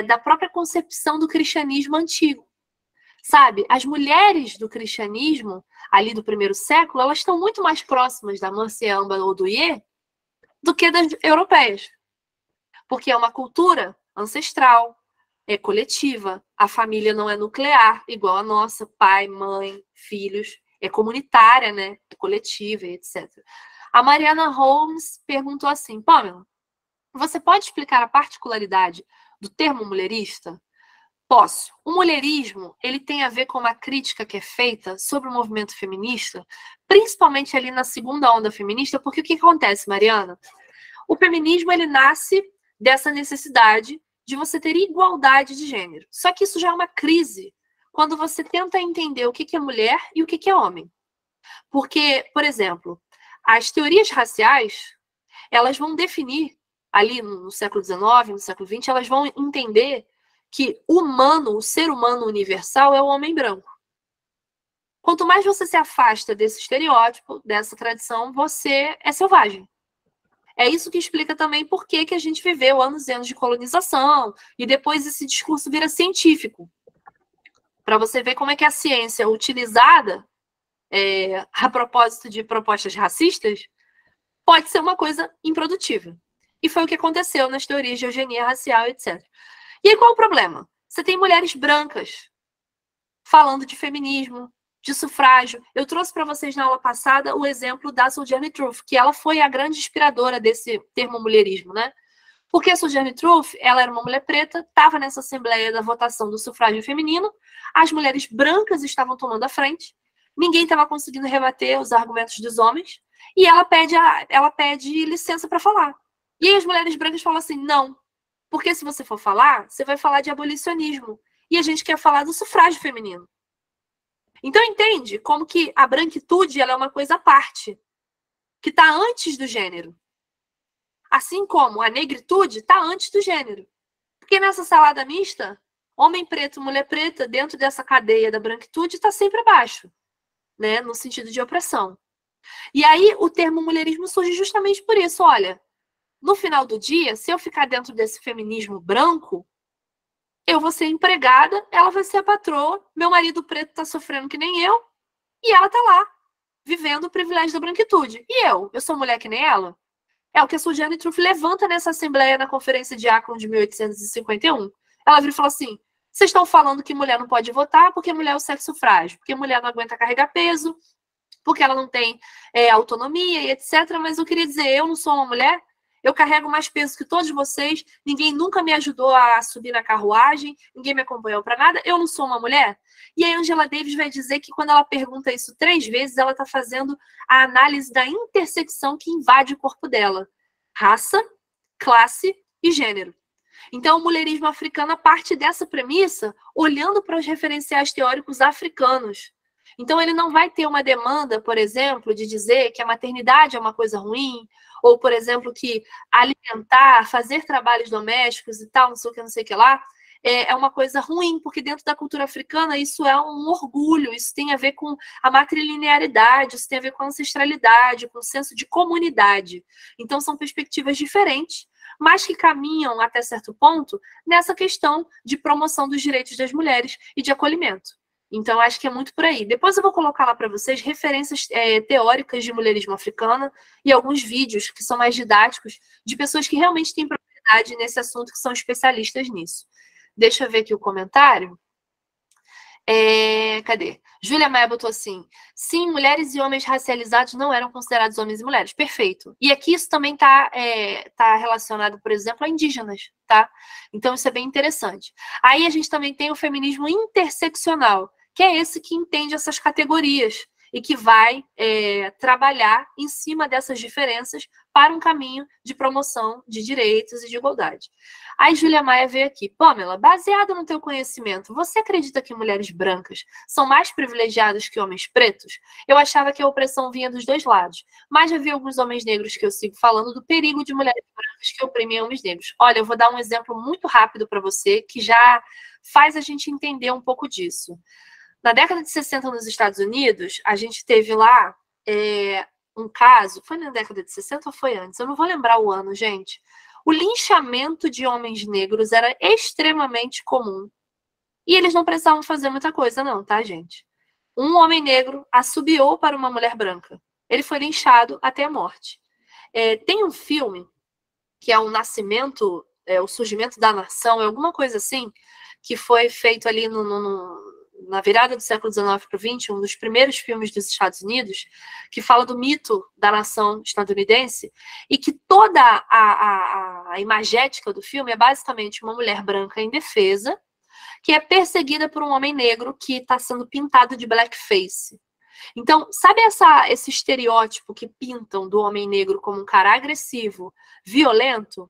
da própria concepção do cristianismo antigo. Sabe, as mulheres do cristianismo, ali do primeiro século, elas estão muito mais próximas da Mercy Amba Oduye do que das europeias. Porque é uma cultura ancestral, é coletiva. A família não é nuclear, igual a nossa, pai, mãe, filhos. É comunitária, né? É coletiva, etc. A Mariana Holmes perguntou assim, Pamela, você pode explicar a particularidade do termo mulherista? Posso. O mulherismo, ele tem a ver com uma crítica que é feita sobre o movimento feminista, principalmente ali na segunda onda feminista, porque o que acontece, Mariana? O feminismo, ele nasce dessa necessidade de você ter igualdade de gênero. Só que isso já é uma crise quando você tenta entender o que é mulher e o que é homem. Porque, por exemplo, as teorias raciais, elas vão definir, ali no século XIX, no século XX, elas vão entender que o ser humano universal é o homem branco. Quanto mais você se afasta desse estereótipo, dessa tradição, você é selvagem. É isso que explica também por que a gente viveu anos e anos de colonização, e depois esse discurso vira científico. Para você ver como é que a ciência utilizada a propósito de propostas racistas pode ser uma coisa improdutiva. E foi o que aconteceu nas teorias de eugenia racial, etc. E aí qual é o problema? Você tem mulheres brancas falando de feminismo, de sufrágio. Eu trouxe para vocês na aula passada o exemplo da Sojourner Truth, que ela foi a grande inspiradora desse termo mulherismo, né? Porque a Sojourner Truth, ela era uma mulher preta, estava nessa assembleia da votação do sufrágio feminino, as mulheres brancas estavam tomando a frente, ninguém estava conseguindo rebater os argumentos dos homens, e ela pede licença para falar. E aí as mulheres brancas falam assim, não, porque se você for falar, você vai falar de abolicionismo, e a gente quer falar do sufrágio feminino. Então, entende como que a branquitude ela é uma coisa à parte, que está antes do gênero. Assim como a negritude está antes do gênero. Porque nessa salada mista, homem preto, mulher preta, dentro dessa cadeia da branquitude, está sempre abaixo, né? No sentido de opressão. E aí o termo mulherismo surge justamente por isso. Olha, no final do dia, se eu ficar dentro desse feminismo branco, eu vou ser empregada, ela vai ser a patroa, meu marido preto está sofrendo que nem eu, e ela está lá, vivendo o privilégio da branquitude. E eu sou mulher que nem ela? É o que a Sojourner Truth levanta nessa assembleia na Conferência de Akron de 1851. Ela vira e fala assim, vocês estão falando que mulher não pode votar porque mulher é o sexo frágil, porque mulher não aguenta carregar peso, porque ela não tem autonomia e etc. Mas eu queria dizer, eu não sou uma mulher, eu carrego mais peso que todos vocês, ninguém nunca me ajudou a subir na carruagem, ninguém me acompanhou para nada, eu não sou uma mulher? E a Angela Davis vai dizer que quando ela pergunta isso 3 vezes, ela está fazendo a análise da intersecção que invade o corpo dela. Raça, classe e gênero. Então, o mulherismo africano parte dessa premissa, olhando para os referenciais teóricos africanos. Então, ele não vai ter uma demanda, por exemplo, de dizer que a maternidade é uma coisa ruim, ou, por exemplo, que alimentar, fazer trabalhos domésticos e tal, não sei o que lá, é uma coisa ruim, porque dentro da cultura africana isso é um orgulho, isso tem a ver com a matrilinearidade, isso tem a ver com a ancestralidade, com o senso de comunidade. Então, são perspectivas diferentes, mas que caminham até certo ponto nessa questão de promoção dos direitos das mulheres e de acolhimento. Então, acho que é muito por aí. Depois eu vou colocar lá para vocês referências teóricas de mulherismo africano e alguns vídeos que são mais didáticos de pessoas que realmente têm propriedade nesse assunto, que são especialistas nisso. Deixa eu ver aqui o comentário. Cadê? Júlia Maia botou assim, sim, mulheres e homens racializados não eram considerados homens e mulheres. Perfeito. E aqui isso também tá relacionado, por exemplo, a indígenas, tá? Então isso é bem interessante. Aí a gente também tem o feminismo interseccional, que é esse que entende essas categorias e que vai trabalhar em cima dessas diferenças para um caminho de promoção de direitos e de igualdade. Aí Júlia Maia veio aqui. Pamela, baseado no teu conhecimento, você acredita que mulheres brancas são mais privilegiadas que homens pretos? Eu achava que a opressão vinha dos dois lados, mas já vi alguns homens negros que eu sigo falando do perigo de mulheres brancas que oprimem homens negros. Olha, eu vou dar um exemplo muito rápido para você, que já faz a gente entender um pouco disso. Na década de 60, nos Estados Unidos, a gente teve lá um caso, foi na década de 60 ou foi antes? Eu não vou lembrar o ano, gente. O linchamento de homens negros era extremamente comum. E eles não precisavam fazer muita coisa, não, tá, gente? Um homem negro assobiou para uma mulher branca. Ele foi linchado até a morte. Tem um filme que é o Nascimento, o Surgimento da Nação, alguma coisa assim, que foi feito ali na virada do século XIX para o XX, um dos primeiros filmes dos Estados Unidos, que fala do mito da nação estadunidense, e que toda a imagética do filme é basicamente uma mulher branca indefesa, que é perseguida por um homem negro que está sendo pintado de blackface. Então, sabe esse estereótipo que pintam do homem negro como um cara agressivo, violento?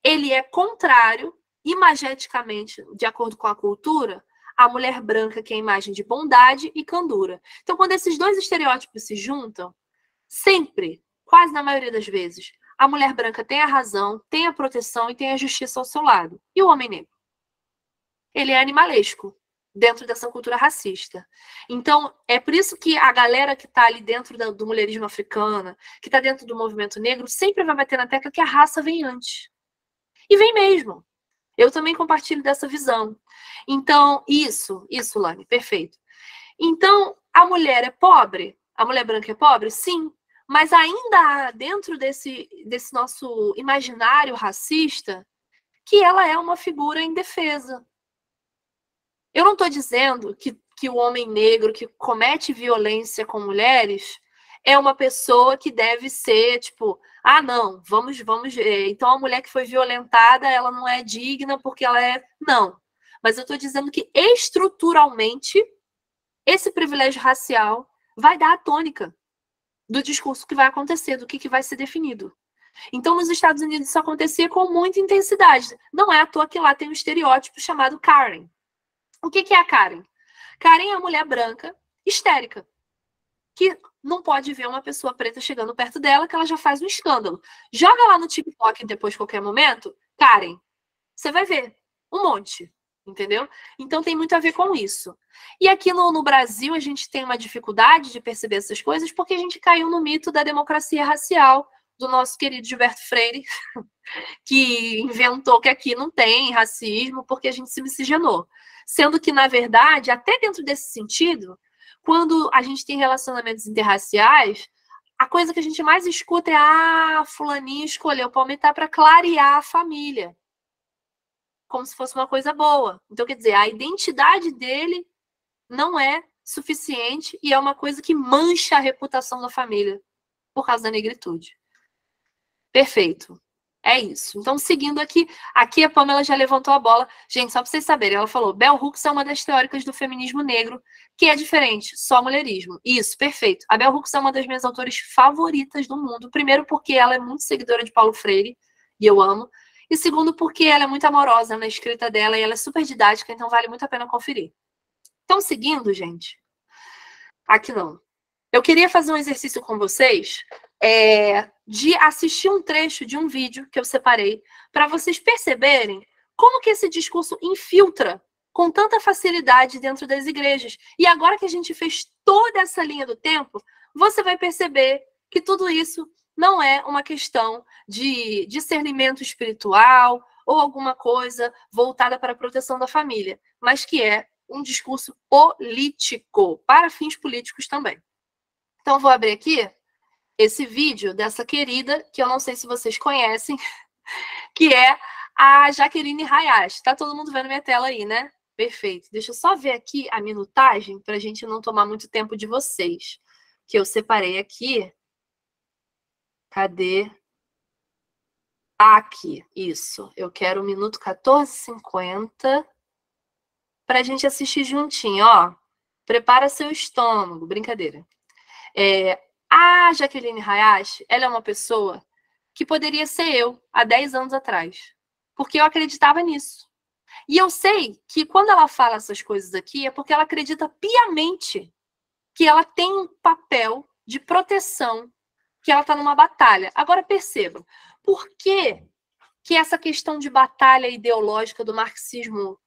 ele é contrário, imageticamente, de acordo com a cultura, à mulher branca, que é a imagem de bondade e candura. Então, quando esses dois estereótipos se juntam, sempre, quase na maioria das vezes, a mulher branca tem a razão, tem a proteção e tem a justiça ao seu lado. E o homem negro? Ele é animalesco dentro dessa cultura racista. Então, é por isso que a galera que está ali dentro do mulherismo africana, que está dentro do movimento negro, sempre vai bater na tecla que a raça vem antes. E vem mesmo. Eu também compartilho dessa visão. Então, isso, Lani, perfeito. Então, a mulher é pobre? A mulher branca é pobre? Sim. Mas ainda há dentro desse nosso imaginário racista que ela é uma figura indefesa. Eu não estou dizendo que o homem negro que comete violência com mulheres é uma pessoa que deve ser, tipo, não, vamos, então a mulher que foi violentada, ela não é digna porque ela é... Não. Mas eu estou dizendo que estruturalmente esse privilégio racial vai dar a tônica do discurso que vai acontecer, do que vai ser definido. Então, nos Estados Unidos isso acontecia com muita intensidade. Não é à toa que lá tem um estereótipo chamado Karen. O que é a Karen? Karen é a mulher branca histérica, que não pode ver uma pessoa preta chegando perto dela, que ela já faz um escândalo. Joga lá no TikTok depois, qualquer momento, Karen. Você vai ver um monte, entendeu? Então tem muito a ver com isso. E aqui no Brasil a gente tem uma dificuldade de perceber essas coisas porque a gente caiu no mito da democracia racial do nosso querido Gilberto Freire, que inventou que aqui não tem racismo porque a gente se miscigenou. Sendo que, na verdade, até dentro desse sentido, quando a gente tem relacionamentos interraciais, a coisa que a gente mais escuta é fulaninho escolheu palmitar para clarear a família. Como se fosse uma coisa boa. Então, quer dizer, a identidade dele não é suficiente e é uma coisa que mancha a reputação da família por causa da negritude. Perfeito. É isso. Então, seguindo aqui a Pamela já levantou a bola. Gente, só para vocês saberem, ela falou, Bell Hooks é uma das teóricas do feminismo negro, que é diferente, só mulherismo. Isso, perfeito. A Bell Hooks é uma das minhas autoras favoritas do mundo. Primeiro, porque ela é muito seguidora de Paulo Freire, e eu amo. E segundo, porque ela é muito amorosa na escrita dela, e ela é super didática, então vale muito a pena conferir. Então, seguindo, gente, aqui não. Eu queria fazer um exercício com vocês, de assistir um trecho de um vídeo que eu separei para vocês perceberem como que esse discurso infiltra com tanta facilidade dentro das igrejas. E agora que a gente fez toda essa linha do tempo, você vai perceber que tudo isso não é uma questão de discernimento espiritual ou alguma coisa voltada para a proteção da família, mas que é um discurso político, para fins políticos também. Então, vou abrir aqui esse vídeo dessa querida, que eu não sei se vocês conhecem, que é a Jaqueline Hayashi. Tá todo mundo vendo minha tela aí, né? Perfeito. Deixa eu só ver aqui a minutagem, para a gente não tomar muito tempo de vocês, que eu separei aqui. Cadê? Aqui, isso. Eu quero o minuto 14h50 para a gente assistir juntinho, ó. Prepara seu estômago, brincadeira. A Jaqueline Hayashi, ela é uma pessoa que poderia ser eu há 10 anos atrás, porque eu acreditava nisso. E eu sei que quando ela fala essas coisas aqui é porque ela acredita piamente que ela tem um papel de proteção, que ela está numa batalha. Agora percebam, por que essa questão de batalha ideológica do marxismo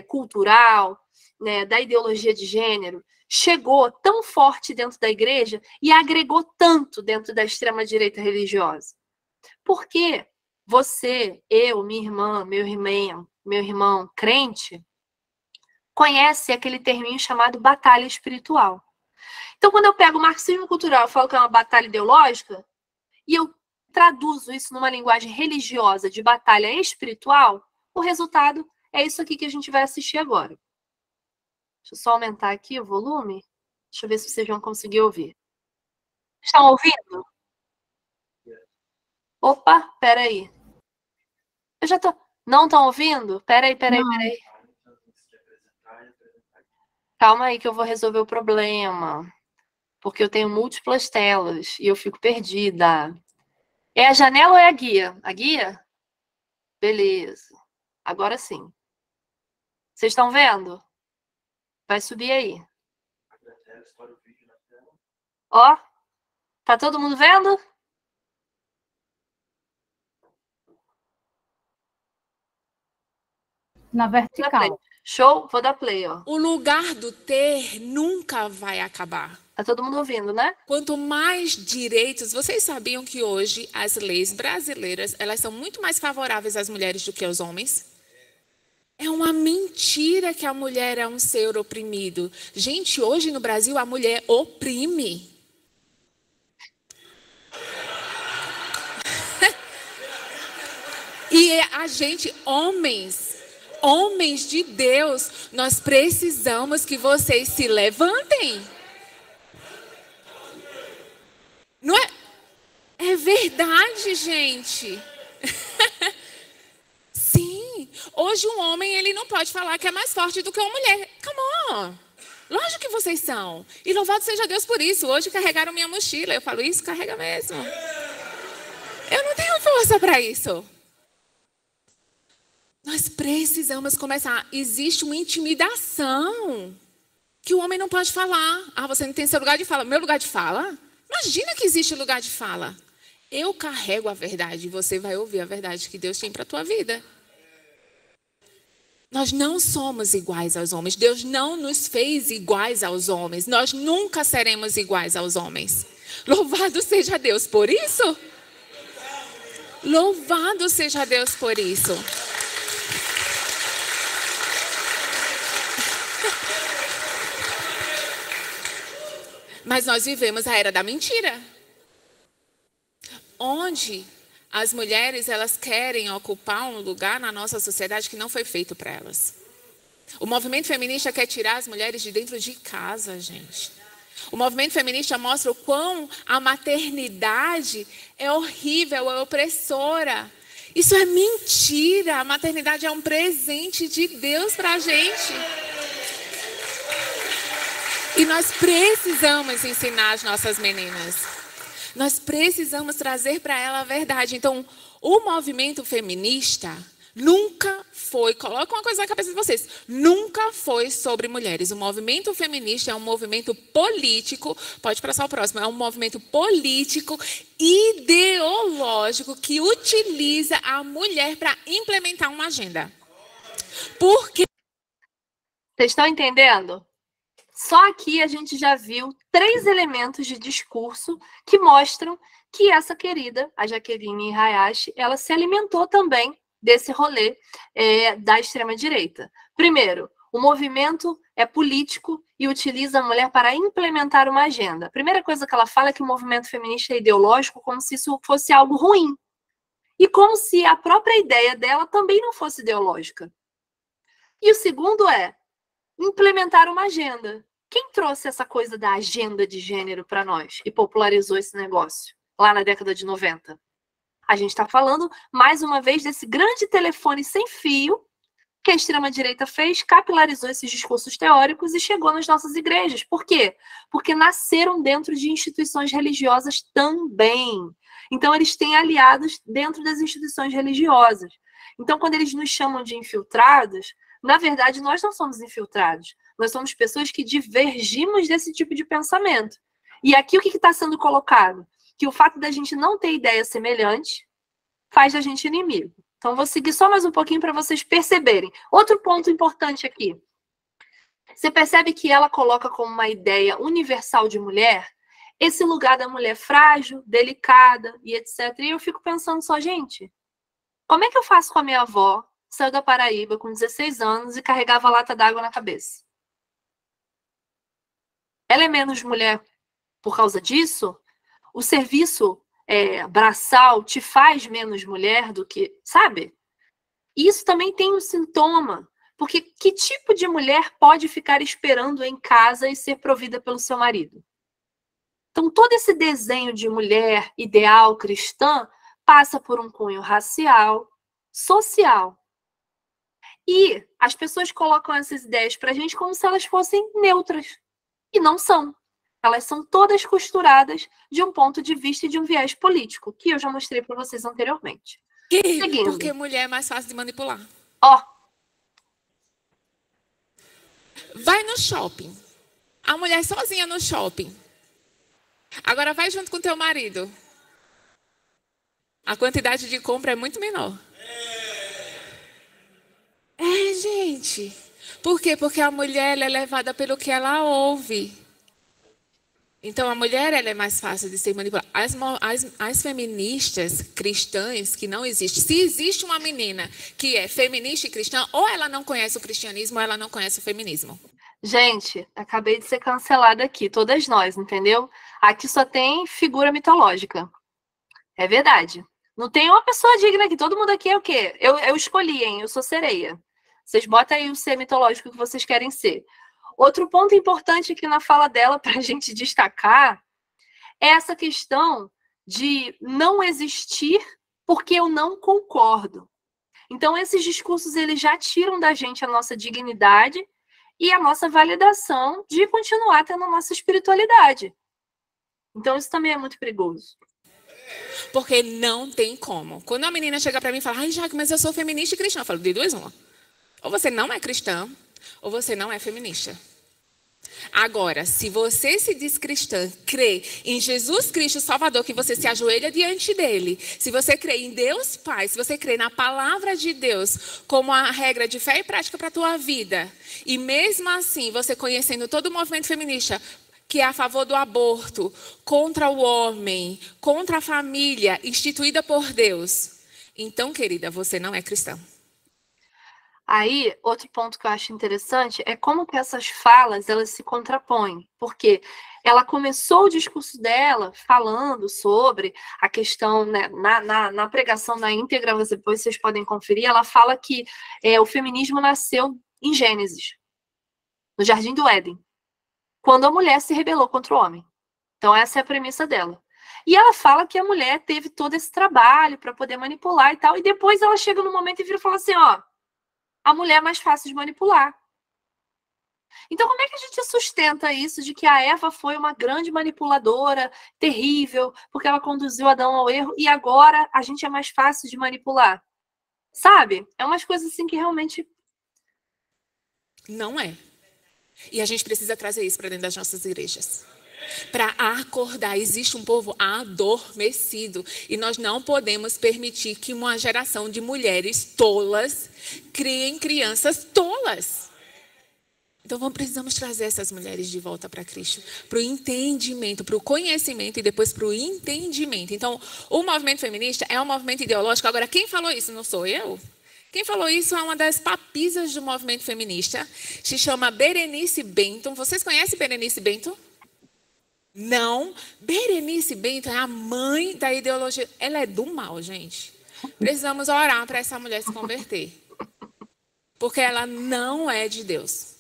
cultural, né, da ideologia de gênero, chegou tão forte dentro da igreja e agregou tanto dentro da extrema-direita religiosa? Porque você, eu, minha irmã, meu irmão crente, conhece aquele terminho chamado batalha espiritual. Então, quando eu pego o marxismo cultural e falo que é uma batalha ideológica, e eu traduzo isso numa linguagem religiosa de batalha espiritual, o resultado é isso aqui que a gente vai assistir agora. Deixa eu só aumentar aqui o volume. Deixa eu ver se vocês vão conseguir ouvir. Estão ouvindo? Opa, peraí. Eu já tô... Não estão ouvindo? Peraí. Calma aí que eu vou resolver o problema. Porque eu tenho múltiplas telas e eu fico perdida. É a janela ou é a guia? A guia? Beleza. Agora sim. Vocês estão vendo? Vai subir aí. Ó, tá todo mundo vendo? Na vertical. Show? Vou dar play, ó. O lugar do ter nunca vai acabar. Tá todo mundo ouvindo, né? Quanto mais direitos, vocês sabiam que hoje as leis brasileiras, elas são muito mais favoráveis às mulheres do que aos homens? É uma mentira que a mulher é um ser oprimido. Gente, hoje no Brasil a mulher oprime. E a gente, homens de Deus, nós precisamos que vocês se levantem. Não é? É verdade, gente. Sim. Hoje um homem, ele não pode falar que é mais forte do que uma mulher. Come on. Lógico que vocês são. E louvado seja Deus por isso. Hoje carregaram minha mochila. Eu falo, isso carrega mesmo. Eu não tenho força para isso. Nós precisamos começar. Existe uma intimidação que o homem não pode falar. Ah, você não tem seu lugar de fala. Meu lugar de fala? Imagina que existe lugar de fala. Eu carrego a verdade e você vai ouvir a verdade que Deus tem para a tua vida. Nós não somos iguais aos homens. Deus não nos fez iguais aos homens. Nós nunca seremos iguais aos homens. Louvado seja Deus por isso. Louvado seja Deus por isso. Mas nós vivemos a era da mentira. Onde as mulheres, elas querem ocupar um lugar na nossa sociedade que não foi feito para elas. O movimento feminista quer tirar as mulheres de dentro de casa, gente. O movimento feminista mostra o quão a maternidade é horrível, é opressora. Isso é mentira. A maternidade é um presente de Deus para a gente. E nós precisamos ensinar as nossas meninas. Nós precisamos trazer para ela a verdade. Então, o movimento feminista nunca foi, coloca uma coisa na cabeça de vocês, nunca foi sobre mulheres. O movimento feminista é um movimento político, pode passar o próximo, é um movimento político, ideológico, que utiliza a mulher para implementar uma agenda. Por quê? Vocês estão entendendo? Só aqui a gente já viu 3 elementos de discurso que mostram que essa querida, a Jaqueline Hayashi, ela se alimentou também desse rolê da extrema-direita. Primeiro, o movimento é político e utiliza a mulher para implementar uma agenda. A primeira coisa que ela fala é que o movimento feminista é ideológico, como se isso fosse algo ruim. E como se a própria ideia dela também não fosse ideológica. E o segundo é implementar uma agenda. Quem trouxe essa coisa da agenda de gênero para nós e popularizou esse negócio lá na década de 90? A gente está falando, mais uma vez, desse grande telefone sem fio que a extrema-direita fez, capilarizou esses discursos teóricos e chegou nas nossas igrejas. Por quê? Porque nasceram dentro de instituições religiosas também. Então, eles têm aliados dentro das instituições religiosas. Então, quando eles nos chamam de infiltrados, na verdade, nós não somos infiltrados. Nós somos pessoas que divergimos desse tipo de pensamento. E aqui o que está sendo colocado? Que o fato da gente não ter ideia semelhante faz da gente inimigo. Então, vou seguir só mais um pouquinho para vocês perceberem. Outro ponto importante aqui. Você percebe que ela coloca como uma ideia universal de mulher esse lugar da mulher frágil, delicada e etc. E eu fico pensando só, gente, como é que eu faço com a minha avó? Saiu da Paraíba com 16 anos e carregava lata d'água na cabeça. Ela é menos mulher por causa disso? O serviço braçal te faz menos mulher do que... Sabe? Isso também tem um sintoma. Porque que tipo de mulher pode ficar esperando em casa e ser provida pelo seu marido? Então, todo esse desenho de mulher ideal cristã passa por um cunho racial, social. E as pessoas colocam essas ideias para a gente como se elas fossem neutras. E não são. Elas são todas costuradas de um ponto de vista e de um viés político, que eu já mostrei para vocês anteriormente. Seguindo. Porque mulher é mais fácil de manipular. Ó, Vai no shopping. A mulher sozinha no shopping. Agora vai junto com teu marido. A quantidade de compra é muito menor. Gente. Por quê? Porque a mulher ela é levada pelo que ela ouve. Então, a mulher ela é mais fácil de ser manipulada. As feministas cristãs, que não existem. Se existe uma menina que é feminista e cristã, ou ela não conhece o cristianismo, ou ela não conhece o feminismo. gente, acabei de ser cancelada aqui, todas nós, entendeu? Aqui só tem figura mitológica. É verdade. Não tem uma pessoa digna aqui. Todo mundo aqui é o quê? Eu escolhi, hein? Eu sou sereia. Vocês botam aí o ser mitológico que vocês querem ser. Outro ponto importante aqui na fala dela para a gente destacar é essa questão de não existir porque eu não concordo. Então, esses discursos eles já tiram da gente a nossa dignidade e a nossa validação de continuar tendo a nossa espiritualidade. Então, isso também é muito perigoso. Porque não tem como. Quando a menina chega para mim e fala, ai, Jaque, mas eu sou feminista e cristã. Eu falo, de duas uma. Ou você não é cristã, ou você não é feminista. Agora, se você se diz cristã, crê em Jesus Cristo Salvador, que você se ajoelha diante dele, se você crê em Deus Pai, se você crê na palavra de Deus como a regra de fé e prática para a tua vida, e mesmo assim, você conhecendo todo o movimento feminista, que é a favor do aborto, contra o homem, contra a família, instituída por Deus, então, querida, você não é cristã. Aí, outro ponto que eu acho interessante é como que essas falas, elas se contrapõem. Porque ela começou o discurso dela falando sobre a questão, né, na pregação na íntegra, depois vocês podem conferir, ela fala que o feminismo nasceu em Gênesis, no Jardim do Éden, quando a mulher se rebelou contra o homem. Então, essa é a premissa dela. E ela fala que a mulher teve todo esse trabalho para poder manipular e tal, e depois ela chega no momento e vira e fala assim, ó, a mulher é mais fácil de manipular. Então, como é que a gente sustenta isso de que a Eva foi uma grande manipuladora, terrível, porque ela conduziu Adão ao erro, e agora a gente é mais fácil de manipular? Sabe? É umas coisas assim que realmente... Não é. E a gente precisa trazer isso para dentro das nossas igrejas. Para acordar, existe um povo adormecido. E nós não podemos permitir que uma geração de mulheres tolas criem crianças tolas. Então, precisamos trazer essas mulheres de volta para Cristo. Para o entendimento, para o conhecimento e depois para o entendimento. Então, o movimento feminista é um movimento ideológico. Agora, quem falou isso não sou eu. Quem falou isso é uma das papisas do movimento feminista. Se chama Berenice Benton. Vocês conhecem Berenice Benton? Não. Berenice Benton é a mãe da ideologia. Ela é do mal, gente. Precisamos orar para essa mulher se converter. Porque ela não é de Deus.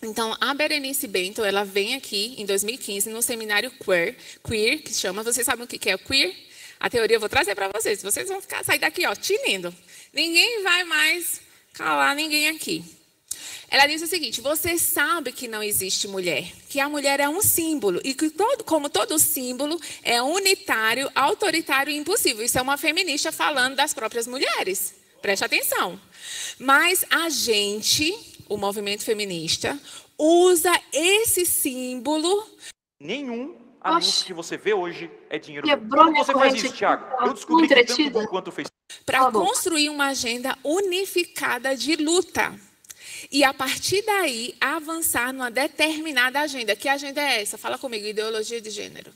Então, a Berenice Benton, ela vem aqui em 2015 no seminário Queer, que chama, vocês sabem o que é o Queer? A teoria eu vou trazer para vocês. Vocês vão sair daqui, ó, tinindo. Ninguém vai mais calar ninguém aqui. Ela diz o seguinte, você sabe que não existe mulher, que a mulher é um símbolo, e que como todo símbolo é unitário, autoritário e impossível. Isso é uma feminista falando das próprias mulheres. Preste atenção. Mas a gente, o movimento feminista, usa esse símbolo... Nenhum anúncio que você vê hoje é dinheiro. Quebrou Como você faz isso, Thiago? Eu descobri que tanto o Google quanto o Facebook... Para construir uma agenda unificada de luta. E a partir daí, avançar numa determinada agenda. Que agenda é essa? Fala comigo, ideologia de gênero.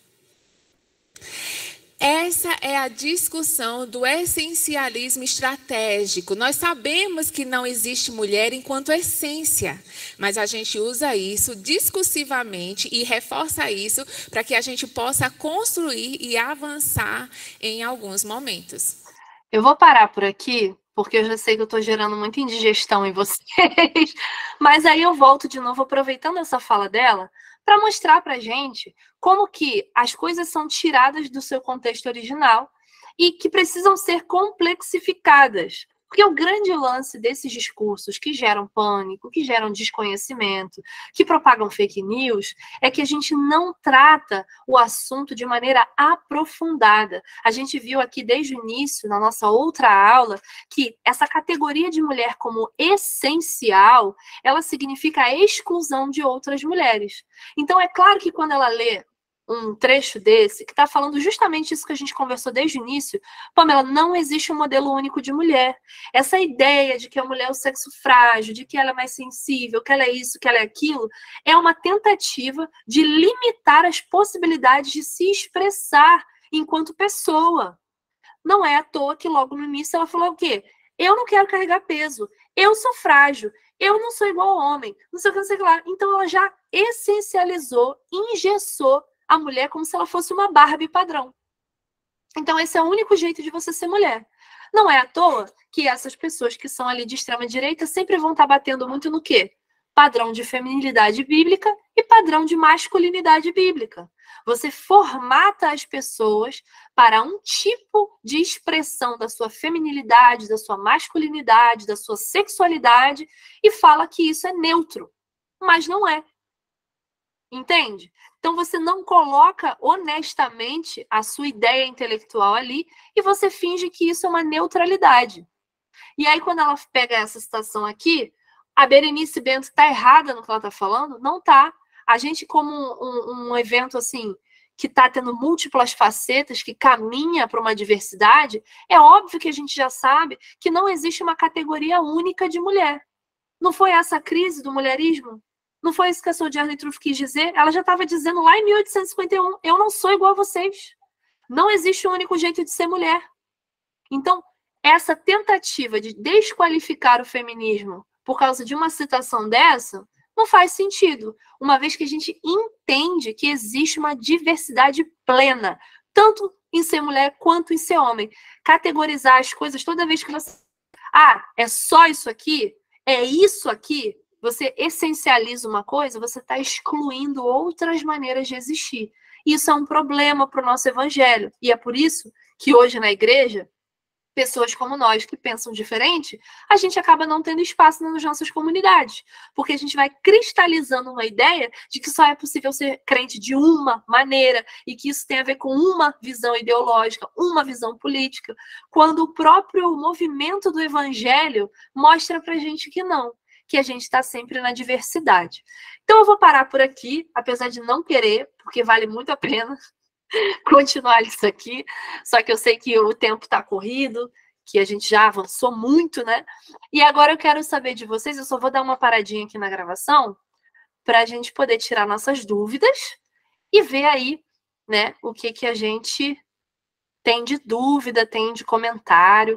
Essa é a discussão do essencialismo estratégico. Nós sabemos que não existe mulher enquanto essência, mas a gente usa isso discursivamente e reforça isso para que a gente possa construir e avançar em alguns momentos. Eu vou parar por aqui, porque eu já sei que eu estou gerando muita indigestão em vocês, mas aí eu volto de novo, aproveitando essa fala dela, para mostrar para a gente como que as coisas são tiradas do seu contexto original e que precisam ser complexificadas. Porque o grande lance desses discursos que geram pânico, que geram desconhecimento, que propagam fake news, é que a gente não trata o assunto de maneira aprofundada. A gente viu aqui desde o início, na nossa outra aula, que essa categoria de mulher como essencial, ela significa a exclusão de outras mulheres. Então, é claro que quando ela lê um trecho desse, que está falando justamente isso que a gente conversou desde o início, Pamela, não existe um modelo único de mulher. Essa ideia de que a mulher é o sexo frágil, de que ela é mais sensível, que ela é isso, que ela é aquilo, é uma tentativa de limitar as possibilidades de se expressar enquanto pessoa. Não é à toa que logo no início ela falou o quê? Eu não quero carregar peso, eu sou frágil, eu não sou igual ao homem, não sei o que, não sei o que lá. Então ela já essencializou, engessou a mulher como se ela fosse uma Barbie padrão. Então esse é o único jeito de você ser mulher. Não é à toa que essas pessoas que são ali de extrema direita sempre vão estar batendo muito no quê? Padrão de feminilidade bíblica e padrão de masculinidade bíblica. Você formata as pessoas para um tipo de expressão da sua feminilidade, da sua masculinidade, da sua sexualidade e fala que isso é neutro, mas não é. Entende? Então você não coloca honestamente a sua ideia intelectual ali e você finge que isso é uma neutralidade. E aí quando ela pega essa citação aqui, a Berenice Bento está errada no que ela está falando? Não está. A gente, como um evento assim, que está tendo múltiplas facetas, que caminha para uma diversidade, é óbvio que a gente já sabe que não existe uma categoria única de mulher. Não foi essa a crise do mulherismo? Não foi isso que a Sojourner Truth quis dizer? Ela já estava dizendo lá em 1851, eu não sou igual a vocês. Não existe um único jeito de ser mulher. Então, essa tentativa de desqualificar o feminismo por causa de uma citação dessa, não faz sentido, uma vez que a gente entende que existe uma diversidade plena, tanto em ser mulher quanto em ser homem. Categorizar as coisas toda vez que você... é só isso aqui? É isso aqui? Você essencializa uma coisa, você está excluindo outras maneiras de existir. Isso é um problema para o nosso evangelho. E é por isso que hoje na igreja, pessoas como nós que pensam diferente, a gente acaba não tendo espaço nas nossas comunidades. Porque a gente vai cristalizando uma ideia de que só é possível ser crente de uma maneira e que isso tem a ver com uma visão ideológica, uma visão política, quando o próprio movimento do evangelho mostra para a gente que não, que a gente está sempre na diversidade. Então eu vou parar por aqui, apesar de não querer, porque vale muito a pena continuar isso aqui, só que eu sei que o tempo está corrido, que a gente já avançou muito, né? E agora eu quero saber de vocês, eu só vou dar uma paradinha aqui na gravação, para a gente poder tirar nossas dúvidas e ver aí, né, o que a gente tem de dúvida, tem de comentário.